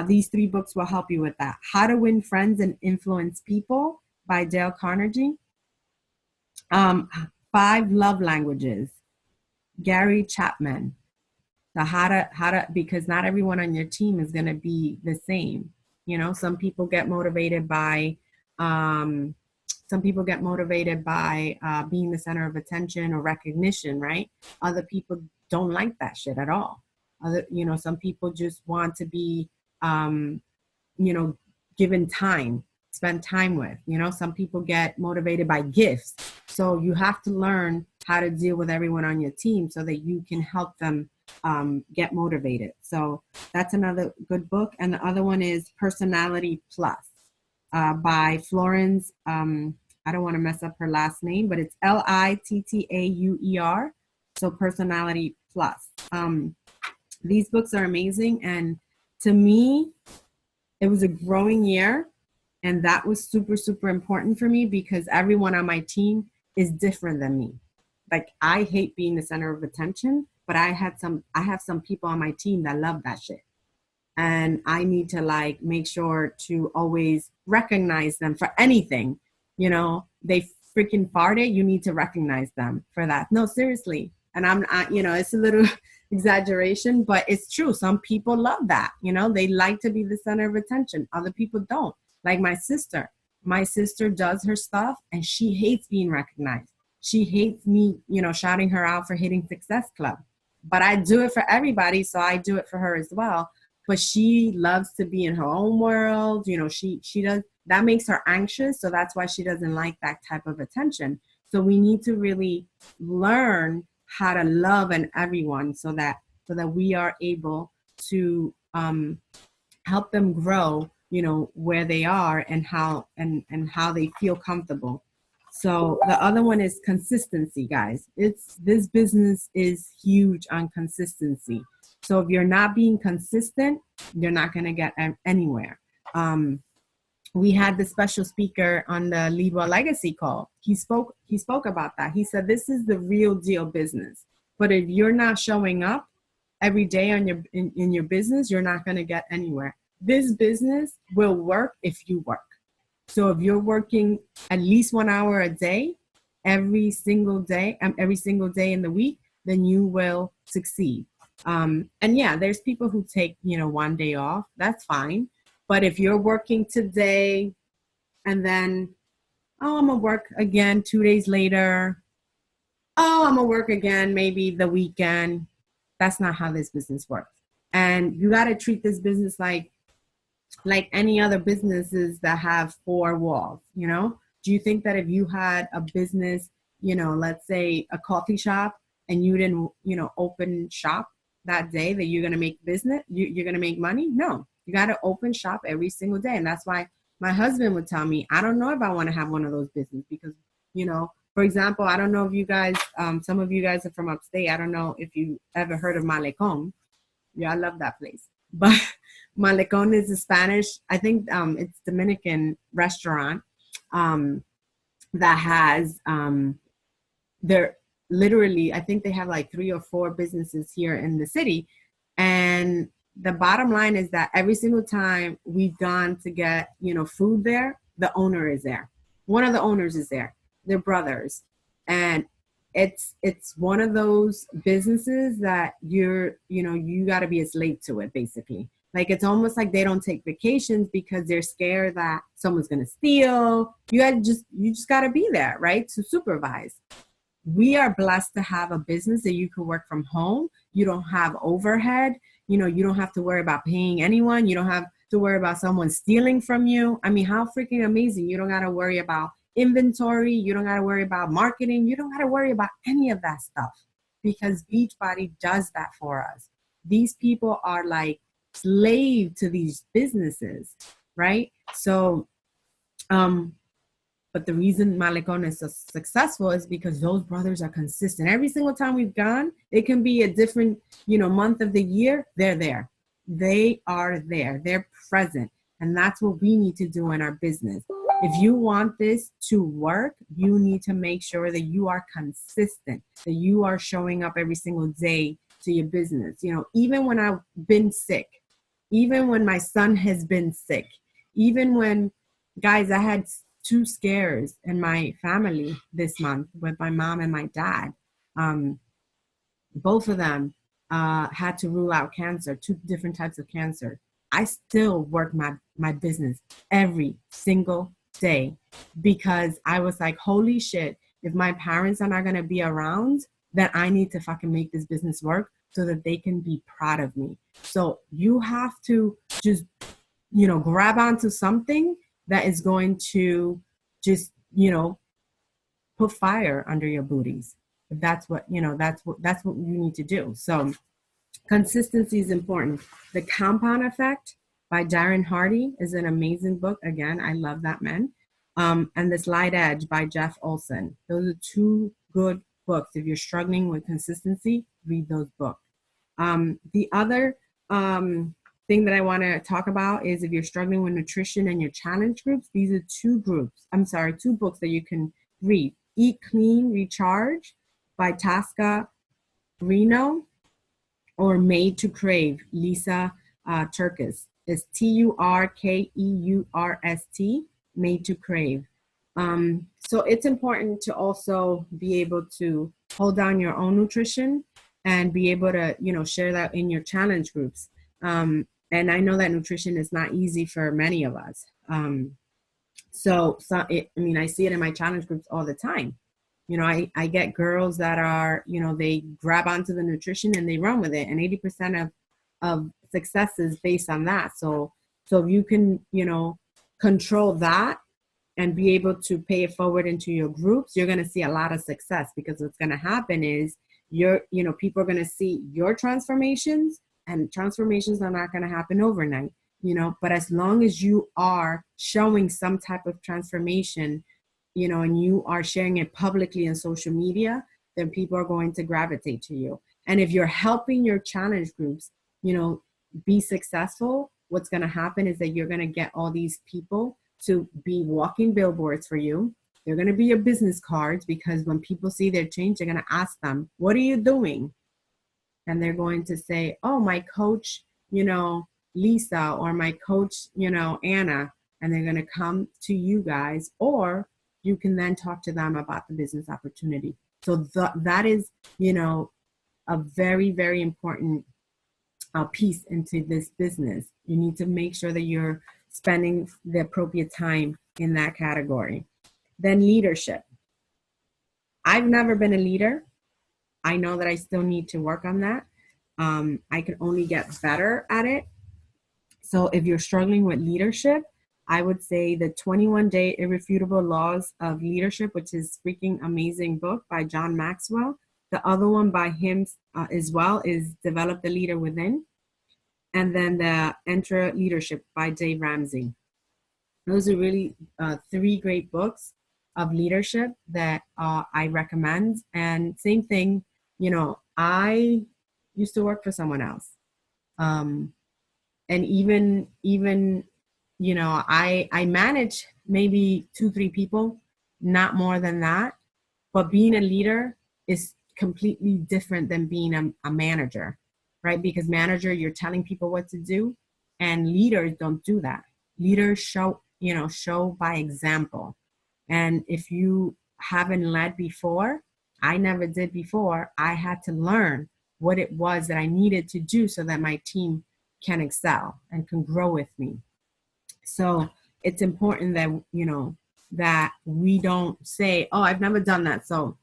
These 3 books will help you with that. How to Win Friends and Influence People by Dale Carnegie. 5 Love Languages, Gary Chapman. The how to, because not everyone on your team is going to be the same. Some people get motivated by, being the center of attention or recognition, right? Other people don't like that shit at all. Some people just want to be, given time, spend time with. Some people get motivated by gifts. So you have to learn how to deal with everyone on your team so that you can help them get motivated. So that's another good book. And the other one is Personality Plus by Florence. I don't want to mess up her last name, but it's Littauer. So Personality Plus. These books are amazing. And to me, it was a growing year. And that was super, super important for me, because everyone on my team is different than me. Like, I hate being the center of attention, but I have some people on my team that love that shit. And I need to make sure to always recognize them for anything. They freaking farted. You need to recognize them for that. No, seriously. And it's a little exaggeration, but it's true. Some people love that. They like to be the center of attention. Other people don't. Like my sister. My sister does her stuff and she hates being recognized. She hates me, shouting her out for hitting Success Club. But I do it for everybody, so I do it for her as well. But she loves to be in her own world. She does. That makes her anxious, so that's why she doesn't like that type of attention. So we need to really learn how to love everyone so that we are able to help them grow, where they are and how they feel comfortable. So the other one is consistency, guys. This business is huge on consistency. So if you're not being consistent, you're not going to get anywhere. We had the special speaker on the Libra Legacy call. He spoke about that. He said, this is the real deal business. But if you're not showing up every day in your business, you're not going to get anywhere. This business will work if you work. So if you're working at least 1 hour a day, every single day in the week, then you will succeed. And yeah, there's people who take, 1 day off. That's fine. But if you're working today and then, I'm going to work again 2 days later. I'm going to work again maybe the weekend. That's not how this business works. And you got to treat this business like any other businesses that have 4 walls, Do you think that if you had a business, let's say a coffee shop, and you didn't, open shop that day, that you're going to make business, you're going to make money? No, you got to open shop every single day. And that's why my husband would tell me, I don't know if I want to have one of those businesses because, for example, I don't know if you guys, some of you guys are from upstate. I don't know if you ever heard of Malecon. Yeah, I love that place. Malecon is a Spanish, I think it's Dominican restaurant um, that has they're literally, I think they have like 3 or 4 businesses here in the city. And the bottom line is that every single time we've gone to get, food there, the owner is there. One of the owners is there. They're brothers. And it's one of those businesses that you got to be a slave to it, basically. Like, it's almost like they don't take vacations because they're scared that someone's going to steal. You just got to be there, right? To supervise. We are blessed to have a business that you can work from home. You don't have overhead. You don't have to worry about paying anyone. You don't have to worry about someone stealing from you. I mean, how freaking amazing. You don't got to worry about inventory. You don't got to worry about marketing. You don't got to worry about any of that stuff because Beachbody does that for us. These people are like slave to these businesses, right? So, but the reason Malecon is so successful is because those brothers are consistent. Every single time we've gone, it can be a different, month of the year. They're there. They are there. They're present. And that's what we need to do in our business. If you want this to work, you need to make sure that you are consistent, that you are showing up every single day to your business. Even when I've been sick, even when my son has been sick, even when, guys, I had 2 scares in my family this month with my mom and my dad. Both of them had to rule out cancer, 2 different types of cancer. I still work my business every single day because I was like, holy shit, if my parents are not going to be around, then I need to fucking make this business work so that they can be proud of me. So you have to just, grab onto something that is going to just, put fire under your booties. That's what you need to do. So consistency is important. The Compound Effect by Darren Hardy is an amazing book. Again, I love that man. And The Slight Edge by Jeff Olson. Those are 2 good books. If you're struggling with consistency, read those books. The other thing that I want to talk about is if you're struggling with nutrition and your challenge groups, these are 2 books that you can read. Eat Clean, Recharge by Tasca Reno, or Made to Crave, Lisa Turkus. It's Turkeurst, Made to Crave. So it's important to also be able to hold down your own nutrition and be able to, share that in your challenge groups. And I know that nutrition is not easy for many of us. I see it in my challenge groups all the time. I get girls that are, they grab onto the nutrition and they run with it. And 80% of success is based on that. So if you can, control that and be able to pay it forward into your groups, you're going to see a lot of success, because what's going to happen is people are going to see your transformations, and transformations are not going to happen overnight, but as long as you are showing some type of transformation, and you are sharing it publicly on social media, then people are going to gravitate to you. And if you're helping your challenge groups, be successful, what's going to happen is that you're going to get all these people to be walking billboards for you. They're going to be your business cards, because when people see their change, they're going to ask them, what are you doing? And they're going to say, oh, my coach, Lisa, or my coach, Anna. And they're going to come to you guys, or you can then talk to them about the business opportunity. So that is, a very, very important piece into this business. You need to make sure that you're spending the appropriate time in that category. Then leadership. I've never been a leader. I know that I still need to work on that. I can only get better at it. So if you're struggling with leadership, I would say the 21-Day Irrefutable Laws of Leadership, which is freaking amazing book by John Maxwell. The other one by him as well is Develop the Leader Within. And then the Enter Leadership by Dave Ramsey. Those are really 3 great books of leadership that I recommend. And same thing, I used to work for someone else. and even you know, I manage maybe 2 3 people, not more than that. But being a leader is completely different than being a manager, right? Because manager, you're telling people what to do, and leaders don't do that. Leaders show, you know, show by example. And if you haven't led before, I never did before, I had to learn what it was that I needed to do so that my team can excel and can grow with me. So it's important that, you know, that we don't say, oh, I've never done that, so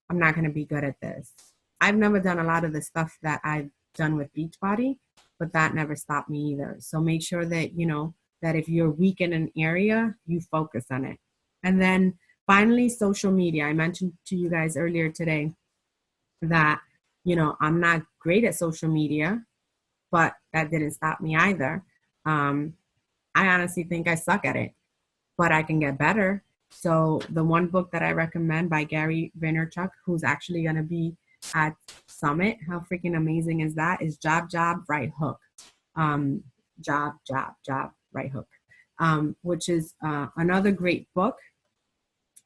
I'm not going to be good at this. I've never done a lot of the stuff that I've done with Beachbody, but that never stopped me either. So make sure that, you know, that if you're weak in an area, you focus on it. And then finally, social media. I mentioned to you guys earlier today that, you know, I'm not great at social media, but that didn't stop me either. I honestly think I suck at it, but I can get better. So the one book that I recommend by Gary Vaynerchuk, who's actually going to be at Summit, how freaking amazing is that? Is Job, Job, Right Hook. Job, Job, Job, Right Hook, which is another great book.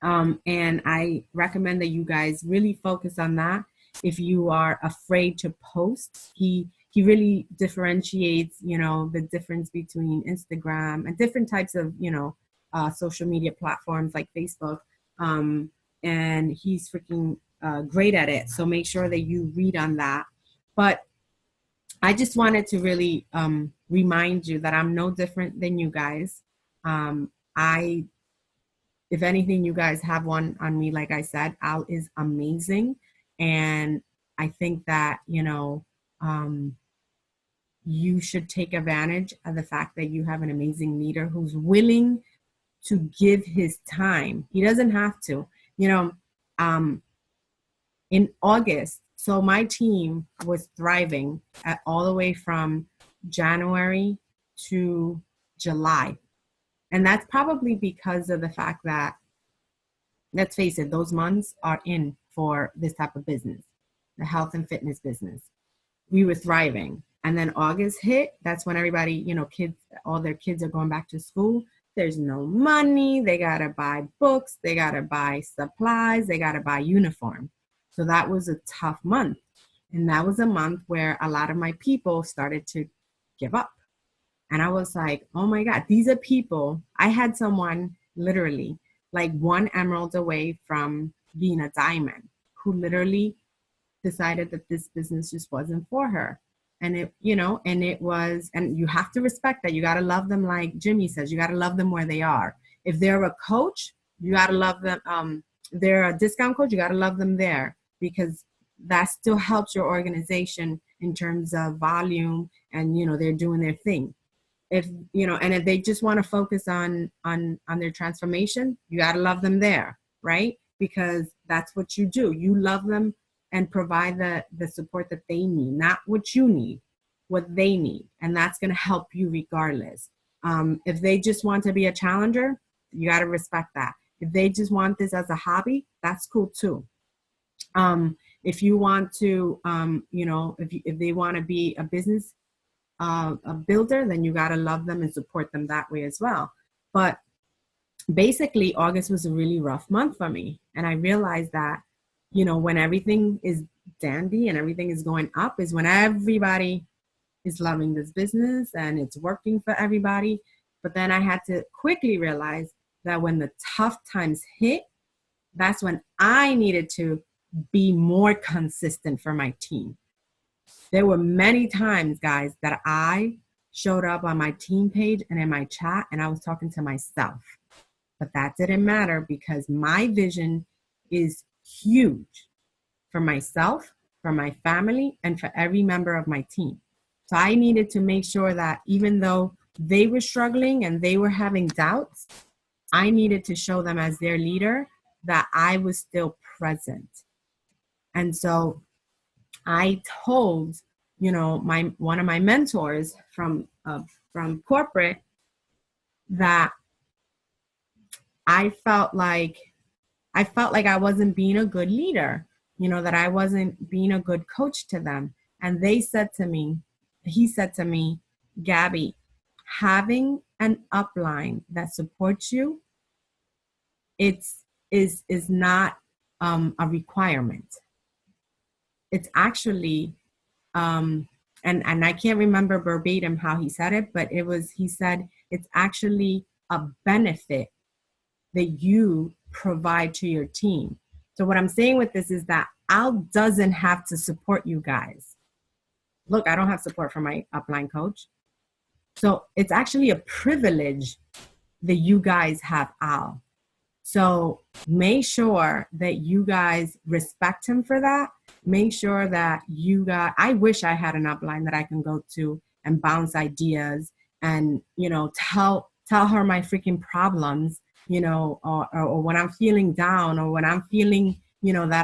And I recommend that you guys really focus on that. If you are afraid to post, he really differentiates, you know, the difference between Instagram and different types of, you know, social media platforms like Facebook. And he's freaking great at it. So make sure that you read on that. But I just wanted to really remind you that I'm no different than you guys. If anything, you guys have one on me. Like I said, Al is amazing. And I think that, you know, you should take advantage of the fact that you have an amazing leader who's willing to give his time. He doesn't have to, you know, in August. So my team was thriving all the way from January to July. And that's probably because of the fact that, let's face it, those months are in for this type of business, the health and fitness business. We were thriving. And then August hit. That's when everybody, you know, kids, all their kids are going back to school. There's no money. They got to buy books. They got to buy supplies. They got to buy uniform. So that was a tough month. And that was a month where a lot of my people started to give up. And I was like, oh my God, these are people. I had someone literally like one emerald away from being a diamond who literally decided that this business just wasn't for her. And it, you know, and it was, and you have to respect that. You got to love them. Like Jimmy says, you got to love them where they are. If they're a coach, you got to love them. They're a discount coach, you got to love them there, because that still helps your organization in terms of volume, and, you know, they're doing their thing. If, you know, and if they just want to focus on their transformation, you got to love them there, right? Because that's what you do. You love them and provide the support that they need, not what you need, what they need. And that's going to help you regardless. If they just want to be a challenger, you got to respect that. If they just want this as a hobby, that's cool too. If you want to, you know, if they want to be a business, a builder, then you got to love them and support them that way as well. But basically, August was a really rough month for me. And I realized that, you know, when everything is dandy and everything is going up is when everybody is loving this business and it's working for everybody. But then I had to quickly realize that when the tough times hit, that's when I needed to be more consistent for my team. There were many times, guys, that I showed up on my team page and in my chat and I was talking to myself. But that didn't matter because my vision is huge for myself, for my family, and for every member of my team. So I needed to make sure that even though they were struggling and they were having doubts, I needed to show them as their leader that I was still present. And so I told, you know, one of my mentors from corporate that I felt like I wasn't being a good leader, you know, that I wasn't being a good coach to them. And he said to me, Gabby, having an upline that supports you, it's is not a requirement. It's actually and I can't remember verbatim how he said it, but he said it's actually a benefit that you provide to your team. So what I'm saying with this is that Al doesn't have to support you guys. Look, I don't have support from my upline coach. So it's actually a privilege that you guys have Al. So make sure that you guys respect him for that. Make sure that I wish I had an upline that I can go to and bounce ideas and, tell her my freaking problems, or when I'm feeling down or when I'm feeling, that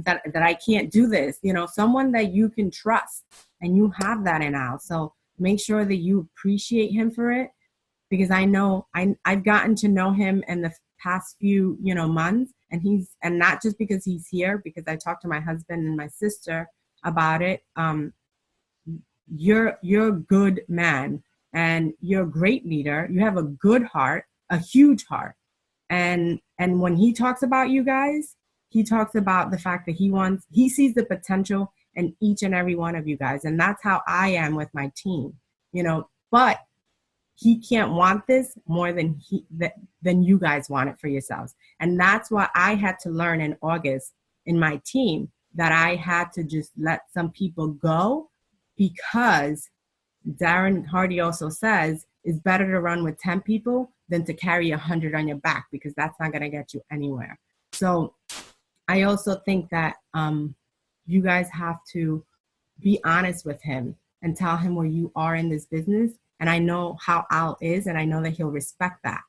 that I can't do this, someone that you can trust, and you have that in Al. So make sure that you appreciate him for it, because I know I've gotten to know him in the past few, months, and not just because he's here, because I talked to my husband and my sister about it. You're a good man, and you're a great leader. You have a good heart, a huge heart. And when he talks about you guys, he talks about the fact that he sees the potential in each and every one of you guys. And that's how I am with my team, but he can't want this more than you guys want it for yourselves. And that's what I had to learn in August in my team, that I had to just let some people go, because Darren Hardy also says it's better to run with 10 people than to carry 100 on your back, because that's not going to get you anywhere. So I also think that you guys have to be honest with him and tell him where you are in this business. And I know how Al is, and I know that he'll respect that.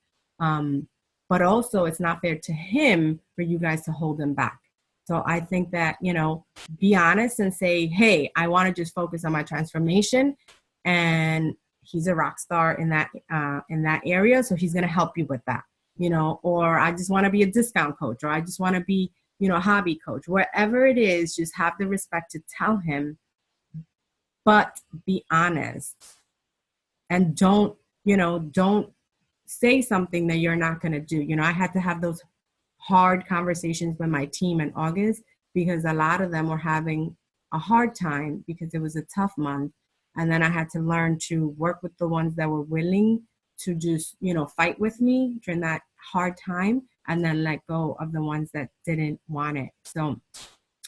But also, it's not fair to him for you guys to hold him back. So I think that, be honest and say, hey, I want to just focus on my transformation. And he's a rock star in that area. So he's going to help you with that, or I just want to be a discount coach, or I just want to be, a hobby coach. Wherever it is, just have the respect to tell him, but be honest. And don't say something that you're not going to do. I had to have those hard conversations with my team in August, because a lot of them were having a hard time because it was a tough month. And then I had to learn to work with the ones that were willing to just, fight with me during that hard time, and then let go of the ones that didn't want it. So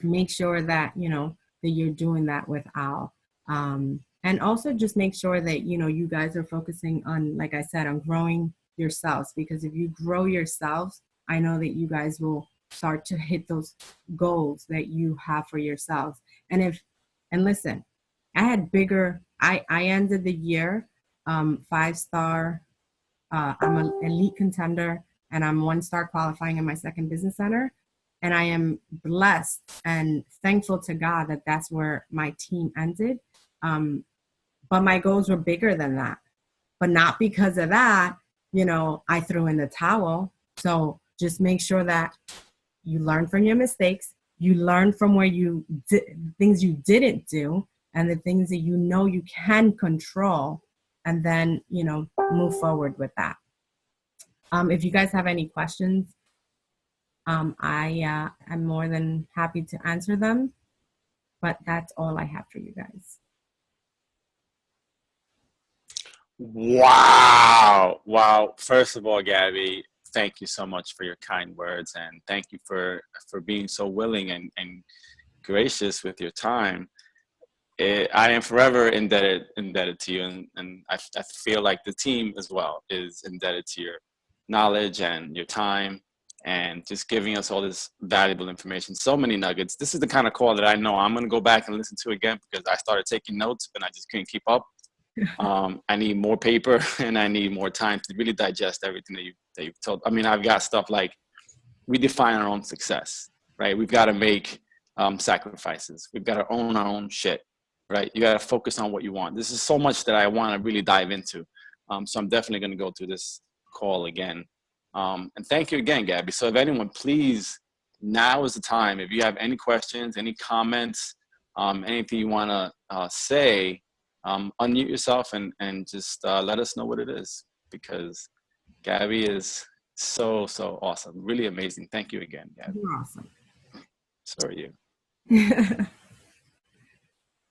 make sure that, that you're doing that with Al. And also just make sure that, you guys are focusing on, like I said, on growing yourselves, because if you grow yourselves, I know that you guys will start to hit those goals that you have for yourselves. And listen, I ended the year 5-star. I'm an elite contender, and I'm 1-star qualifying in my second business center. And I am blessed and thankful to God that that's where my team ended. But my goals were bigger than that. But not because of that, I threw in the towel. So just make sure that you learn from your mistakes. You learn from where things you didn't do, and the things that you can control, and then, move forward with that. If you guys have any questions, I'm more than happy to answer them, but that's all I have for you guys. Wow. First of all, Gabby, thank you so much for your kind words, and thank you for being so willing and gracious with your time. I am forever indebted to you, and I feel like the team as well is indebted to your knowledge and your time, and just giving us all this valuable information. So many nuggets. This is the kind of call that I know I'm going to go back and listen to again, because I started taking notes and I just couldn't keep up. I need more paper, and I need more time to really digest everything that you've told. I mean, I've got stuff like, we define our own success, right? We've got to make sacrifices. We've got to own our own shit, right? You got to focus on what you want. This is so much that I want to really dive into. So I'm definitely going to go through this call again. And thank you again, Gabby. So if anyone, please, now is the time. If you have any questions, any comments, anything you want to say, unmute yourself and just let us know what it is, because Gabby is so awesome, really amazing. Thank you again, Gabby. You're awesome. So are you.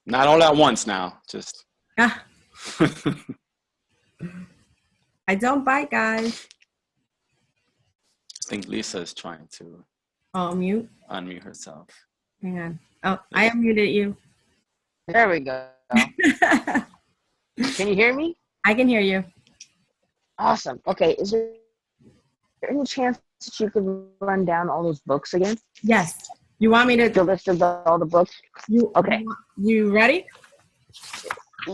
Not all at once now, just. Ah, I don't bite, guys. I think Lisa is trying to Mute. unmute herself. Hang on. Oh, I unmuted you. There we go. Can you hear me? I can hear you. Awesome. Okay. Is there any chance that you could run down all those books again? Yes. You want me The to? list of all the books? Okay. You ready?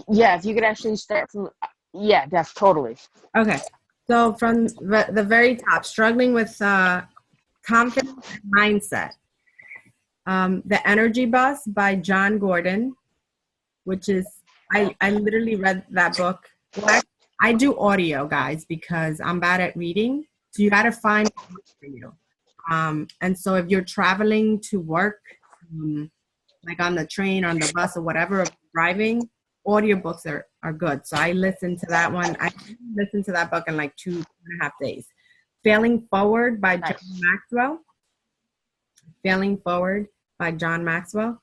Yeah, if you could actually start from, yeah, that's totally. Okay. So from the very top, struggling with confidence and mindset. The Energy Bus by John Gordon, which is, I literally read that book. Well, I do audio, guys, because I'm bad at reading. So you got to find what works for you. And so if you're traveling to work, like on the train, on the bus, or whatever, or driving, audiobooks are good. So I listened to that one. I listened to that book in like 2.5 days. Failing Forward by Nice. John Maxwell. Failing Forward by John Maxwell.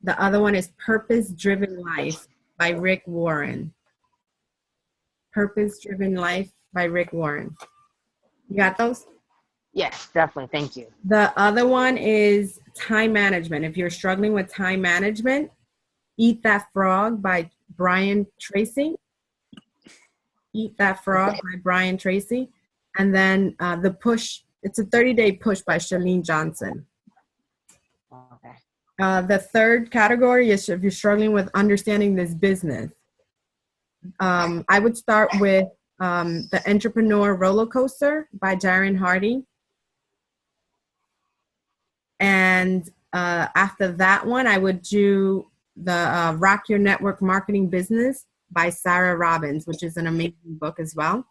The other one is Purpose Driven Life by Rick Warren. Purpose Driven Life by Rick Warren. You got those? Yes, definitely. Thank you. The other one is Time Management. If you're struggling with time management, Eat That Frog by Brian Tracy. Eat That Frog by Brian Tracy. And then The Push, it's a 30-day push by Chalene Johnson. Okay. The third category is if you're struggling with understanding this business. I would start with The Entrepreneur Roller Coaster by Darren Hardy. And after that one, I would do the Rock Your Network Marketing Business by Sarah Robbins, which is an amazing book as well.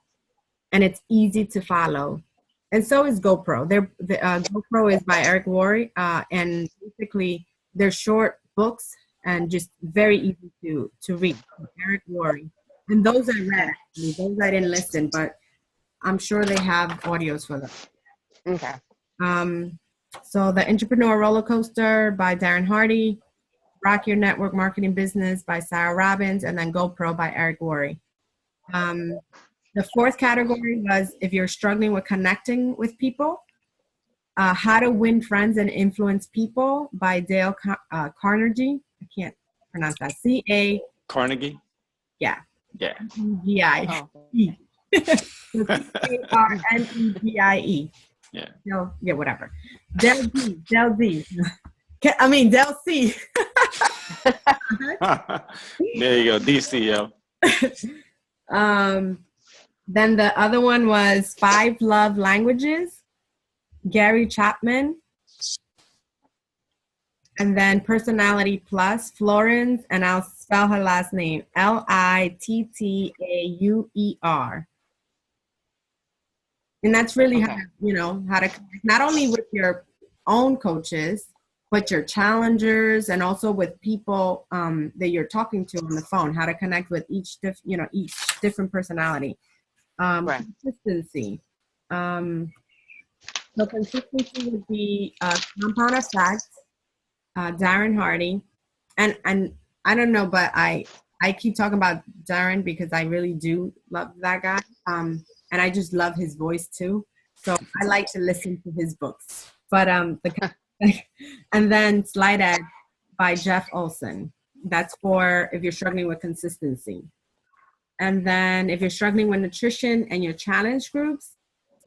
And it's easy to follow. And so is GoPro. GoPro is by Eric Worre. And basically, they're short books and just very easy to read. Eric Worre. And those I read, actually. Those I didn't listen, but I'm sure they have audios for them. Okay. So The Entrepreneur Roller Coaster by Darren Hardy, Rock Your Network Marketing Business by Sarah Robbins, and then GoPro by Eric Worre. The fourth category was if you're struggling with connecting with people, How to Win Friends and Influence People by Dale Carnegie. I can't pronounce that. C-A. Carnegie? Yeah. Yeah. G-I-E. C-A-R-N-E-G-I-E. Yeah. Yeah, whatever. Del D. I mean, Del C. There you go, DCO. Then the other one was 5 Love Languages, Gary Chapman. And then Personality Plus, Florence, and I'll spell her last name, Littaauer. And that's really how to connect, not only with your own coaches, but your challengers, and also with people that you're talking to on the phone, how to connect with each different personality. Right. Consistency. So consistency would be Compound Effect, Darren Hardy. And I don't know, but I keep talking about Darren because I really do love that guy. And I just love his voice too. So I like to listen to his books. But and then Slide Edge by Jeff Olson. That's for if you're struggling with consistency. And then if you're struggling with nutrition and your challenge groups,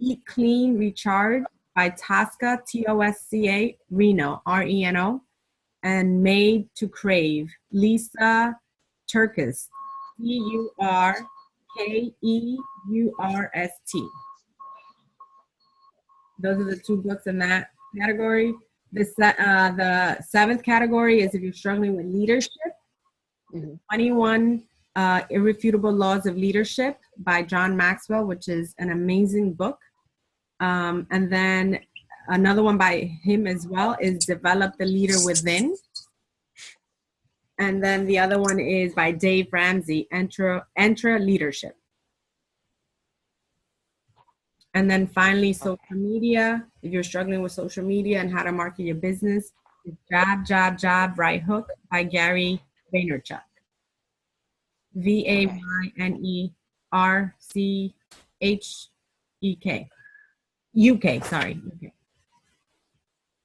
Eat Clean, Recharge by Tosca, Tosca, Reno, Reno. And Made to Crave, Lisa Turkis, Turkeurst. Those are the 2 books in that category. The 7th category is if you're struggling with leadership, 21 Irrefutable Laws of Leadership by John Maxwell, which is an amazing book. And then another one by him as well is Develop the Leader Within. And then the other one is by Dave Ramsey, Entra Leadership. And then finally, social media. If you're struggling with social media and how to market your business, it's Jab, Jab, Jab, Right Hook by Gary Vaynerchuk. Vaynerchuk. UK, sorry. Okay.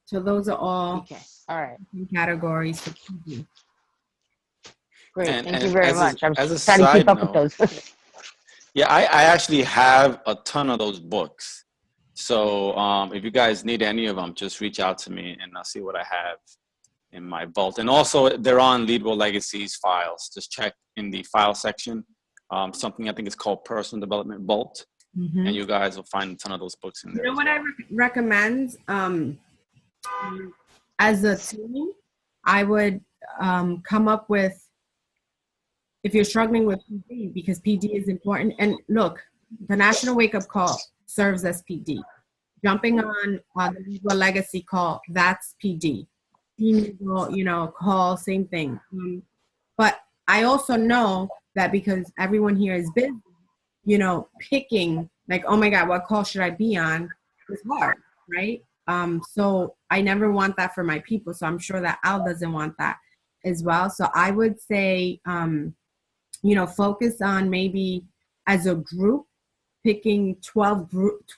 So those are all All right. categories for TV. Great. And, Thank and you very as much. a, I'm as a trying to keep side up with note, those. yeah, I actually have a ton of those books. So if you guys need any of them, just reach out to me and I'll see what I have in my vault. And also, they're on Leadable Legacies files. Just check in the file section. Something I think is called Personal Development Vault. Mm-hmm. And you guys will find a ton of those books in there. You know what I recommend? As a team, I would come up with, if you're struggling with PD, because PD is important. And look, the National Wake Up Call serves as PD. Jumping on the Legal Legacy call, that's PD. Team Legal, call, same thing. But I also know that because everyone here is busy, picking like, oh my God, what call should I be on is hard, right? So I never want that for my people. So I'm sure that Al doesn't want that as well. So I would say, focus on maybe as a group picking 12 books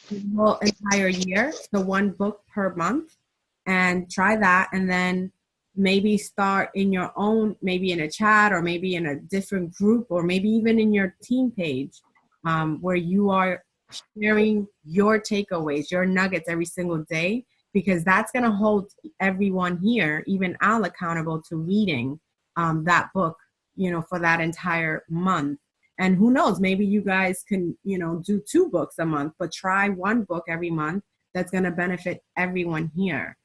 the whole entire year. So one book per month, and try that. And then maybe start in your own, maybe in a chat or maybe in a different group or maybe even in your team page where you are sharing your takeaways, your nuggets every single day, because that's going to hold everyone here, even Al, accountable to reading that book, for that entire month. And who knows, maybe you guys can, do 2 books a month, but try 1 book every month that's going to benefit everyone here.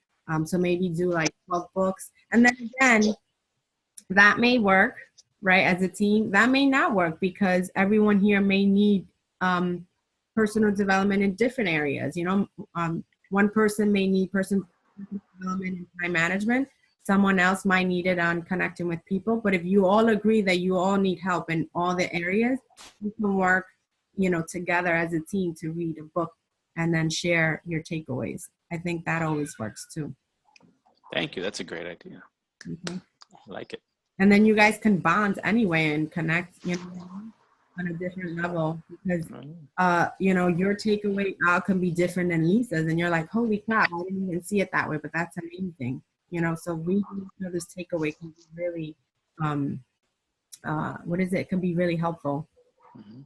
So maybe do like 12 books. And then again, that may work, right, as a team. That may not work because everyone here may need personal development in different areas. One person may need personal development in time management. Someone else might need it on connecting with people. But if you all agree that you all need help in all the areas, you can work, together as a team to read a book and then share your takeaways. I think that always works too. Thank you. That's a great idea. Mm-hmm. I like it. And then you guys can bond anyway and connect, on a different level because, your takeaway Al can be different than Lisa's, and you're like, holy crap, I didn't even see it that way, but that's amazing. So reading each other's takeaway can be really, it can be really helpful. Mm-hmm.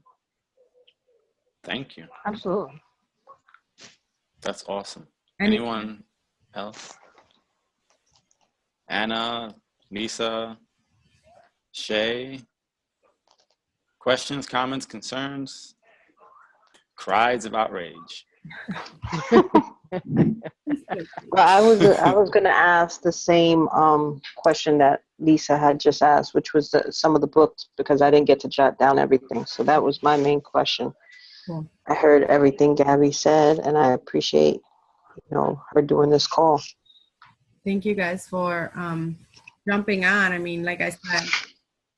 Thank you. Absolutely. That's awesome. Anyone else? Anna, Lisa, Shay? Questions, comments, concerns? Cries of outrage? Well, I was going to ask the same question that Lisa had just asked, which was some of the books, because I didn't get to jot down everything. So that was my main question. Cool. I heard everything Gabby said, and I appreciate, her doing this call. Thank you guys for jumping on. I mean, like I said,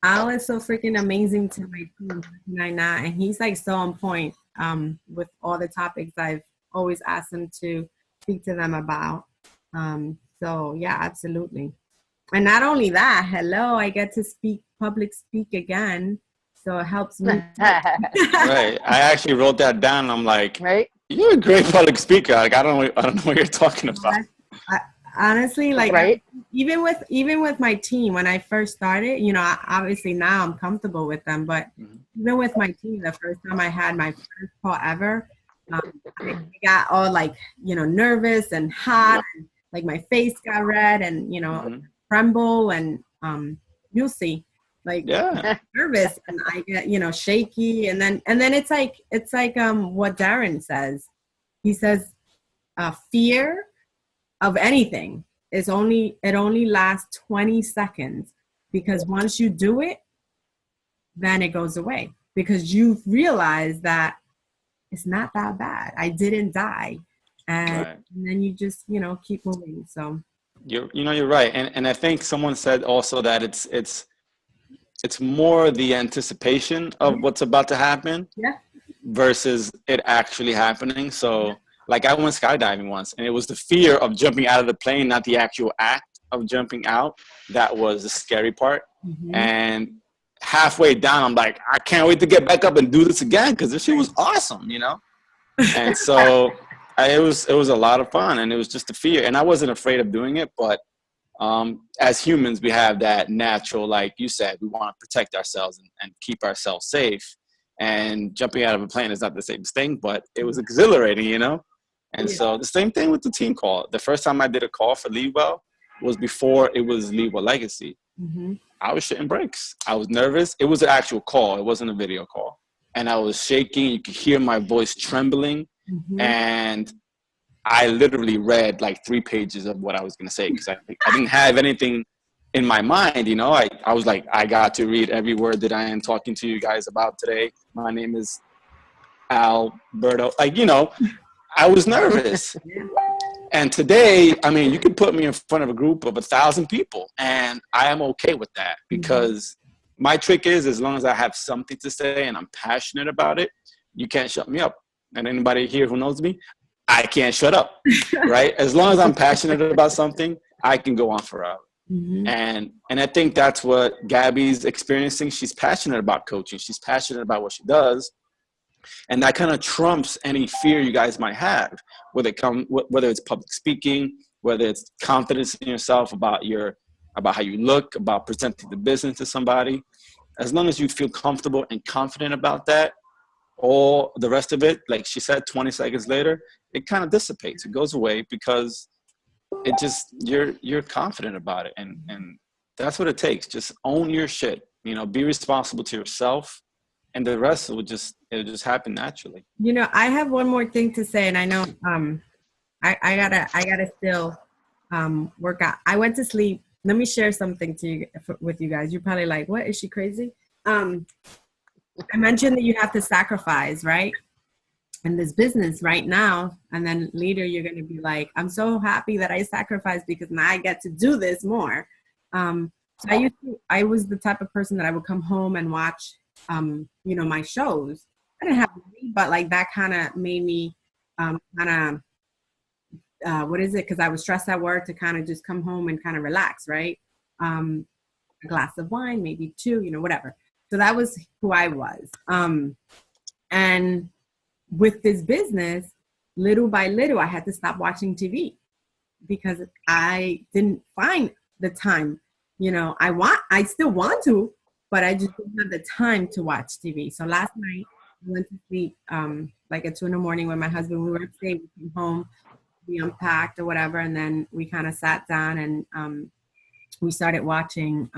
Al is so freaking amazing to my team, and he's like so on point with all the topics I've always asked him to speak to them about. So yeah, absolutely. And not only that, I get to public speak again. So it helps me. Right. I actually wrote that down. I'm like, right? You're a great public speaker. Like, I don't know what you're talking about. Honestly, like right? even with my team, when I first started, obviously now I'm comfortable with them, but even with my team, the first time I had my first call ever, I got all like, nervous and hot, and, like my face got red and, tremble and you'll see, like nervous and I get, shaky. And then it's like what Darren says. He says, fear of anything it only lasts 20 seconds because once you do it, then it goes away because you realize that it's not that bad. I didn't die. And then you just, keep moving. So You're right, and I think someone said also that it's more the anticipation of what's about to happen Yeah. versus it actually happening. So, like, I went skydiving once, and it was the fear of jumping out of the plane, not the actual act of jumping out, that was the scary part. Mm-hmm. And halfway down, I'm like, I can't wait to get back up and do this again because this shit was awesome, you know. And so it was a lot of fun, and it was just a fear, and I wasn't afraid of doing it, but as humans, we have that natural, like you said, we want to protect ourselves and keep ourselves safe. And jumping out of a plane is not the same thing, but it was exhilarating, you know? And so the same thing with the team call. The first time I did a call for Lead Well was before it was Lead Well Legacy. Mm-hmm. I was shitting bricks. I was nervous. It was an actual call. It wasn't a video call. And I was shaking. You could hear my voice trembling. Mm-hmm. And I literally read like 3 pages of what I was going to say because I didn't have anything in my mind, you know. I was like, I got to read every word that I am talking to you guys about today. My name is Alberto. Like, you know, I was nervous. And today, I mean, you can put me in front of a group of 1,000 people, and I am okay with that because my trick is as long as I have something to say and I'm passionate about it, you can't shut me up. And anybody here who knows me, I can't shut up, right? As long as I'm passionate about something, I can go on forever. Mm-hmm. And I think that's what Gabby's experiencing. She's passionate about coaching. She's passionate about what she does. And that kind of trumps any fear you guys might have, whether it's public speaking, whether it's confidence in yourself about how you look, about presenting the business to somebody. As long as you feel comfortable and confident about that, all the rest of it, like she said, 20 seconds later, it kind of dissipates. It goes away because it just, you're confident about it. And that's what it takes. Just own your shit, you know, be responsible to yourself, and the rest it'll just happen naturally. You know, I have one more thing to say, and I know I gotta still work out. I went to sleep. Let me share something with you guys. You're probably like, what, is she crazy? I mentioned that you have to sacrifice, right? In this business right now, and then later you're going to be like, I'm so happy that I sacrificed because now I get to do this more. So I was the type of person that I would come home and watch, you know, my shows. I didn't have money, but like that kind of made me what is it? Because I was stressed at work to kind of just come home and kind of relax, right? A glass of wine, maybe 2, you know, whatever. So that was who I was. And with this business, little by little, I had to stop watching TV because I didn't find the time. You know, I still want to, but I just didn't have the time to watch TV. So last night, I went to sleep like at 2 a.m. with my husband. We were upstate, we came home, we unpacked or whatever, and then we kind of sat down and we started watching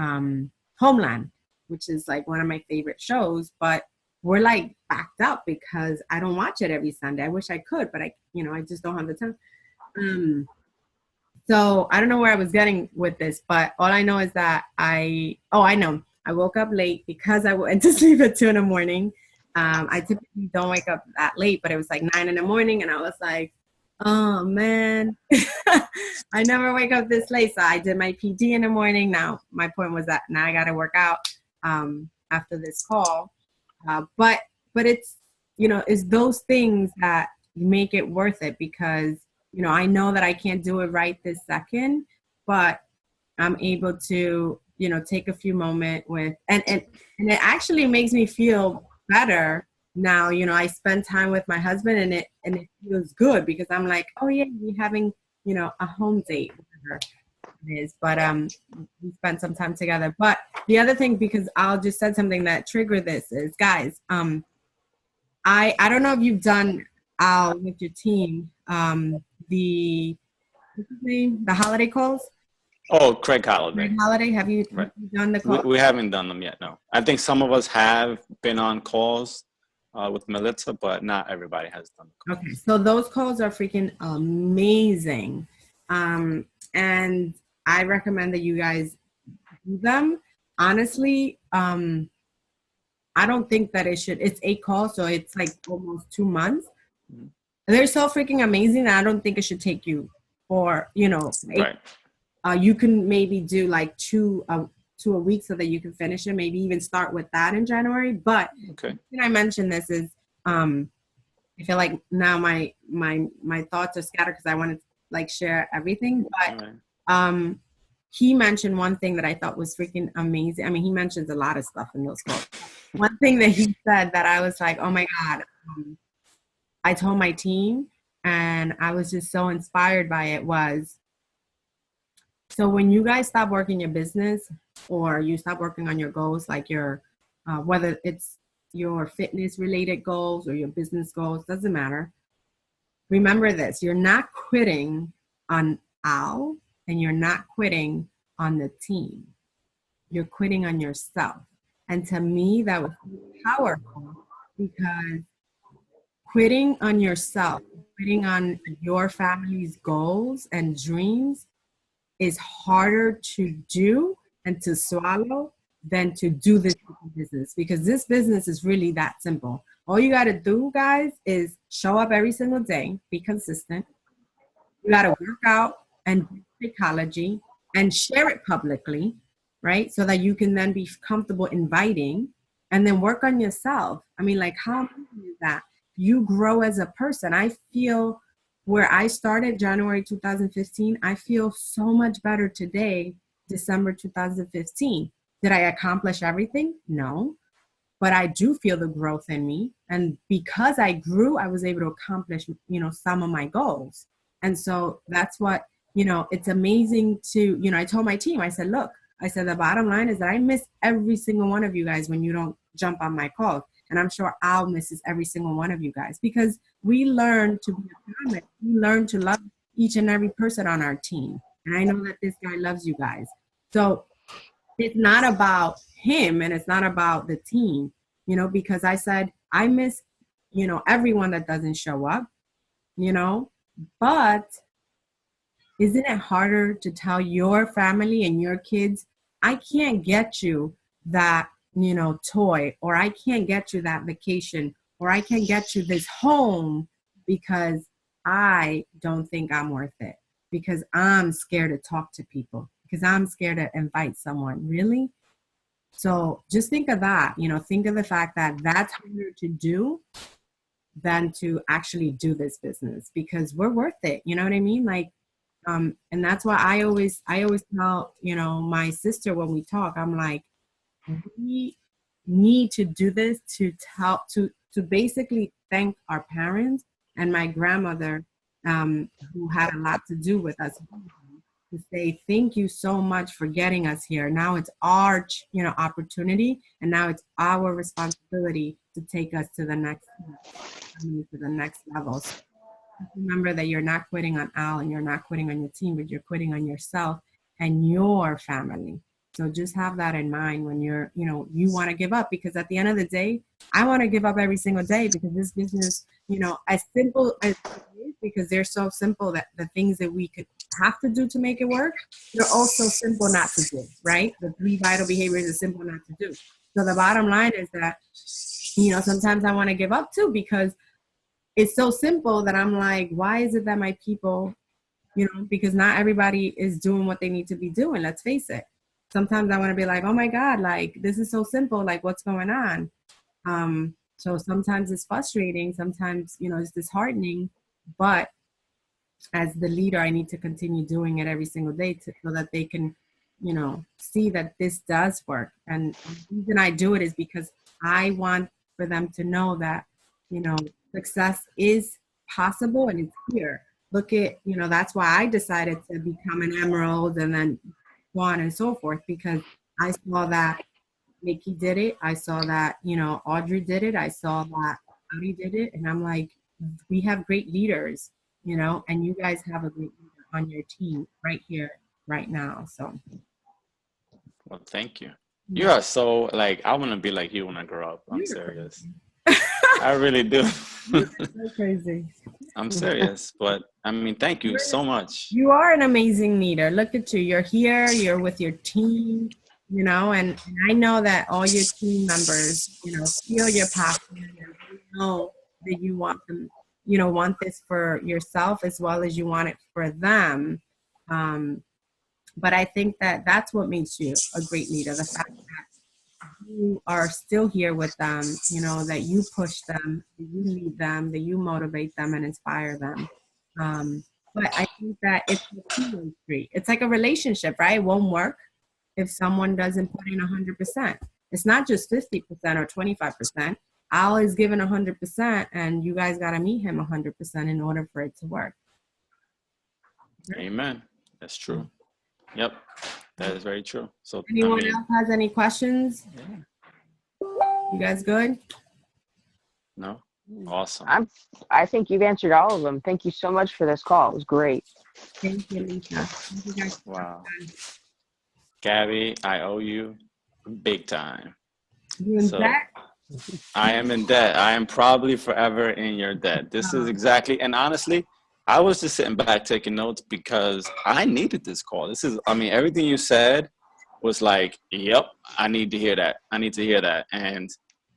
Homeland, which is like one of my favorite shows, but we're like backed up because I don't watch it every Sunday. I wish I could, but I just don't have the time. So I don't know where I was getting with this, but all I know is that I know. I woke up late because I went to sleep at 2 a.m. I typically don't wake up that late, but it was like 9 a.m. and I was like, oh man, I never wake up this late. So I did my PD in the morning. Now my point was that now I got to work out after this call. But it's, you know, it's those things that make it worth it because, you know, I know that I can't do it right this second, but I'm able to, you know, take a few moments with, and it actually makes me feel better now. You know, I spend time with my husband and it feels good because I'm like, oh yeah, we're having, you know, a home date, whatever it is, but we spent some time together. But the other thing, because I'll just said something that triggered this is, guys, I don't know if you've done with your team the what's his name? The holiday calls. Oh, Craig Holiday. Craig Holiday, have you done the call? We haven't done them yet, no. I think some of us have been on calls with Melissa, but not everybody has done the calls. Okay, so those calls are freaking amazing. And I recommend that you guys do them. Honestly, I don't think that it's 8 calls, so it's like almost 2 months. They're so freaking amazing that I don't think it should take you for, you know, 8. Right. You can maybe do like two a week so that you can finish it. Maybe even start with that in January. But Okay. when I mentioned this is, I feel like now my thoughts are scattered because I want to like share everything. All But right. he mentioned one thing that I thought was freaking amazing. I mean, he mentions a lot of stuff in those quotes. One thing that he said that I was like, oh my God, I told my team, and I was just so inspired by it was, so when you guys stop working your business or you stop working on your goals, like your, whether it's your fitness related goals or your business goals, doesn't matter. Remember this, you're not quitting on Al and you're not quitting on the team. You're quitting on yourself. And to me, that was powerful because quitting on yourself, quitting on your family's goals and dreams is harder to do and to swallow than to do this business, because this business is really that simple. All you got to do, guys, is show up every single day, be consistent. You got to work out and do psychology and share it publicly, right? So that you can then be comfortable inviting and then work on yourself. I mean, like, how amazing is that? You grow as a person. I feel where I started January 2015, I feel so much better today, December 2015. Did I accomplish everything? No, but I do feel the growth in me. And because I grew, I was able to accomplish, some of my goals. And so that's what, it's amazing to, I told my team, I said, look, I said, the bottom line is that I miss every single one of you guys when you don't jump on my calls. And I'm sure Al misses every single one of you guys because we learn to be a family. We learn to love each and every person on our team. And I know that this guy loves you guys. So it's not about him and it's not about the team, because I said, I miss, everyone that doesn't show up, but isn't it harder to tell your family and your kids, I can't get you that, toy, or I can't get you that vacation, or I can't get you this home because I don't think I'm worth it, because I'm scared to talk to people, because I'm scared to invite someone. Really? So just think of that, think of the fact that that's harder to do than to actually do this business, because we're worth it. You know what I mean? Like, and that's why I always tell, my sister when we talk, I'm like, we need to do this to basically thank our parents and my grandmother, who had a lot to do with us, to say thank you so much for getting us here. Now it's our opportunity, and now it's our responsibility to take us to the next level. So remember that you're not quitting on Al and you're not quitting on your team, but you're quitting on yourself and your family. So just have that in mind when you're, you want to give up, because at the end of the day, I want to give up every single day, because this business, as simple as it is, because they're so simple that the things that we could have to do to make it work, they're also simple not to do, right? The 3 vital behaviors are simple not to do. So the bottom line is that, sometimes I want to give up too, because it's so simple that I'm like, why is it that my people, because not everybody is doing what they need to be doing. Let's face it. Sometimes I want to be like, oh my God, like, this is so simple. Like, what's going on? So sometimes it's frustrating. Sometimes, it's disheartening. But as the leader, I need to continue doing it every single day so that they can, see that this does work. And the reason I do it is because I want for them to know that, success is possible and it's here. Look at, that's why I decided to become an emerald and then so on and so forth, because I saw that Nikki did it. I saw that, Audrey did it. I saw that Audie did it. And I'm like, we have great leaders, and you guys have a great leader on your team right here, right now. So. Well, thank you. You are so, like, I want to be like you when I grow up. I'm serious. I really do. You're so crazy. I'm serious, but I mean, thank you so much. You are an amazing leader. Look at you. You're here. You're with your team, and I know that all your team members, feel your passion and know that you want them, want this for yourself as well as you want it for them. But I think that that's what makes you a great leader. The fact that you are still here with them, you know, that you push them, that you lead them, that you motivate them and inspire them. But I think that it's a two-way street. It's like a relationship, right? It won't work if someone doesn't put in 100%. It's not just 50% or 25%. Al is given 100%, and you guys got to meet him 100% in order for it to work. Amen. That's true. Yep. That is very true. So Anyone else has any questions? Yeah. You guys good? No? Awesome. I think you've answered all of them. Thank you so much for this call. It was great. Thank you, Lisa. Thank you guys. Wow. Gabby, I owe you big time. You in debt? I am in debt. I am probably forever in your debt. This is exactly, and honestly, I was just sitting back taking notes because I needed this call. This is, I mean, everything you said was like, yep, I need to hear that. I need to hear that. And,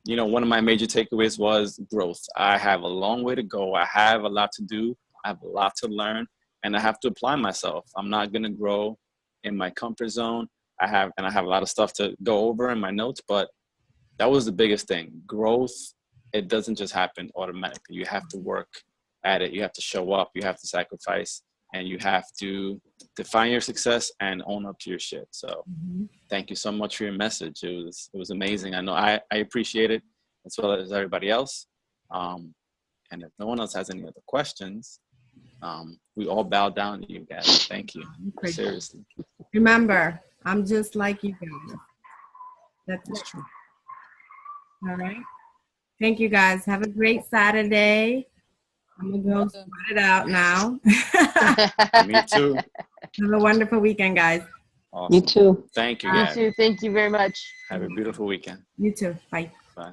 you know, one of my major takeaways was growth. I have a long way to go. I have a lot to do. I have a lot to learn, and I have to apply myself. I'm not going to grow in my comfort zone. I have a lot of stuff to go over in my notes, but that was the biggest thing. Growth, it doesn't just happen automatically. You have to work at it. You have to show up. You have to sacrifice, and you have to define your success and own up to your shit. So thank you so much for your message. It was amazing. I know I appreciate it as well as everybody else. And if no one else has any other questions, we all bow down to you guys. Thank you. Seriously. Remember, I'm just like you guys. That's true. All right. Thank you guys. Have a great Saturday. I'm going to go sweat it out now. Me too. Have a wonderful weekend, guys. Awesome. You too. Thank you, You guys. too. Thank you very much. Have a beautiful weekend. You too. Bye. Bye.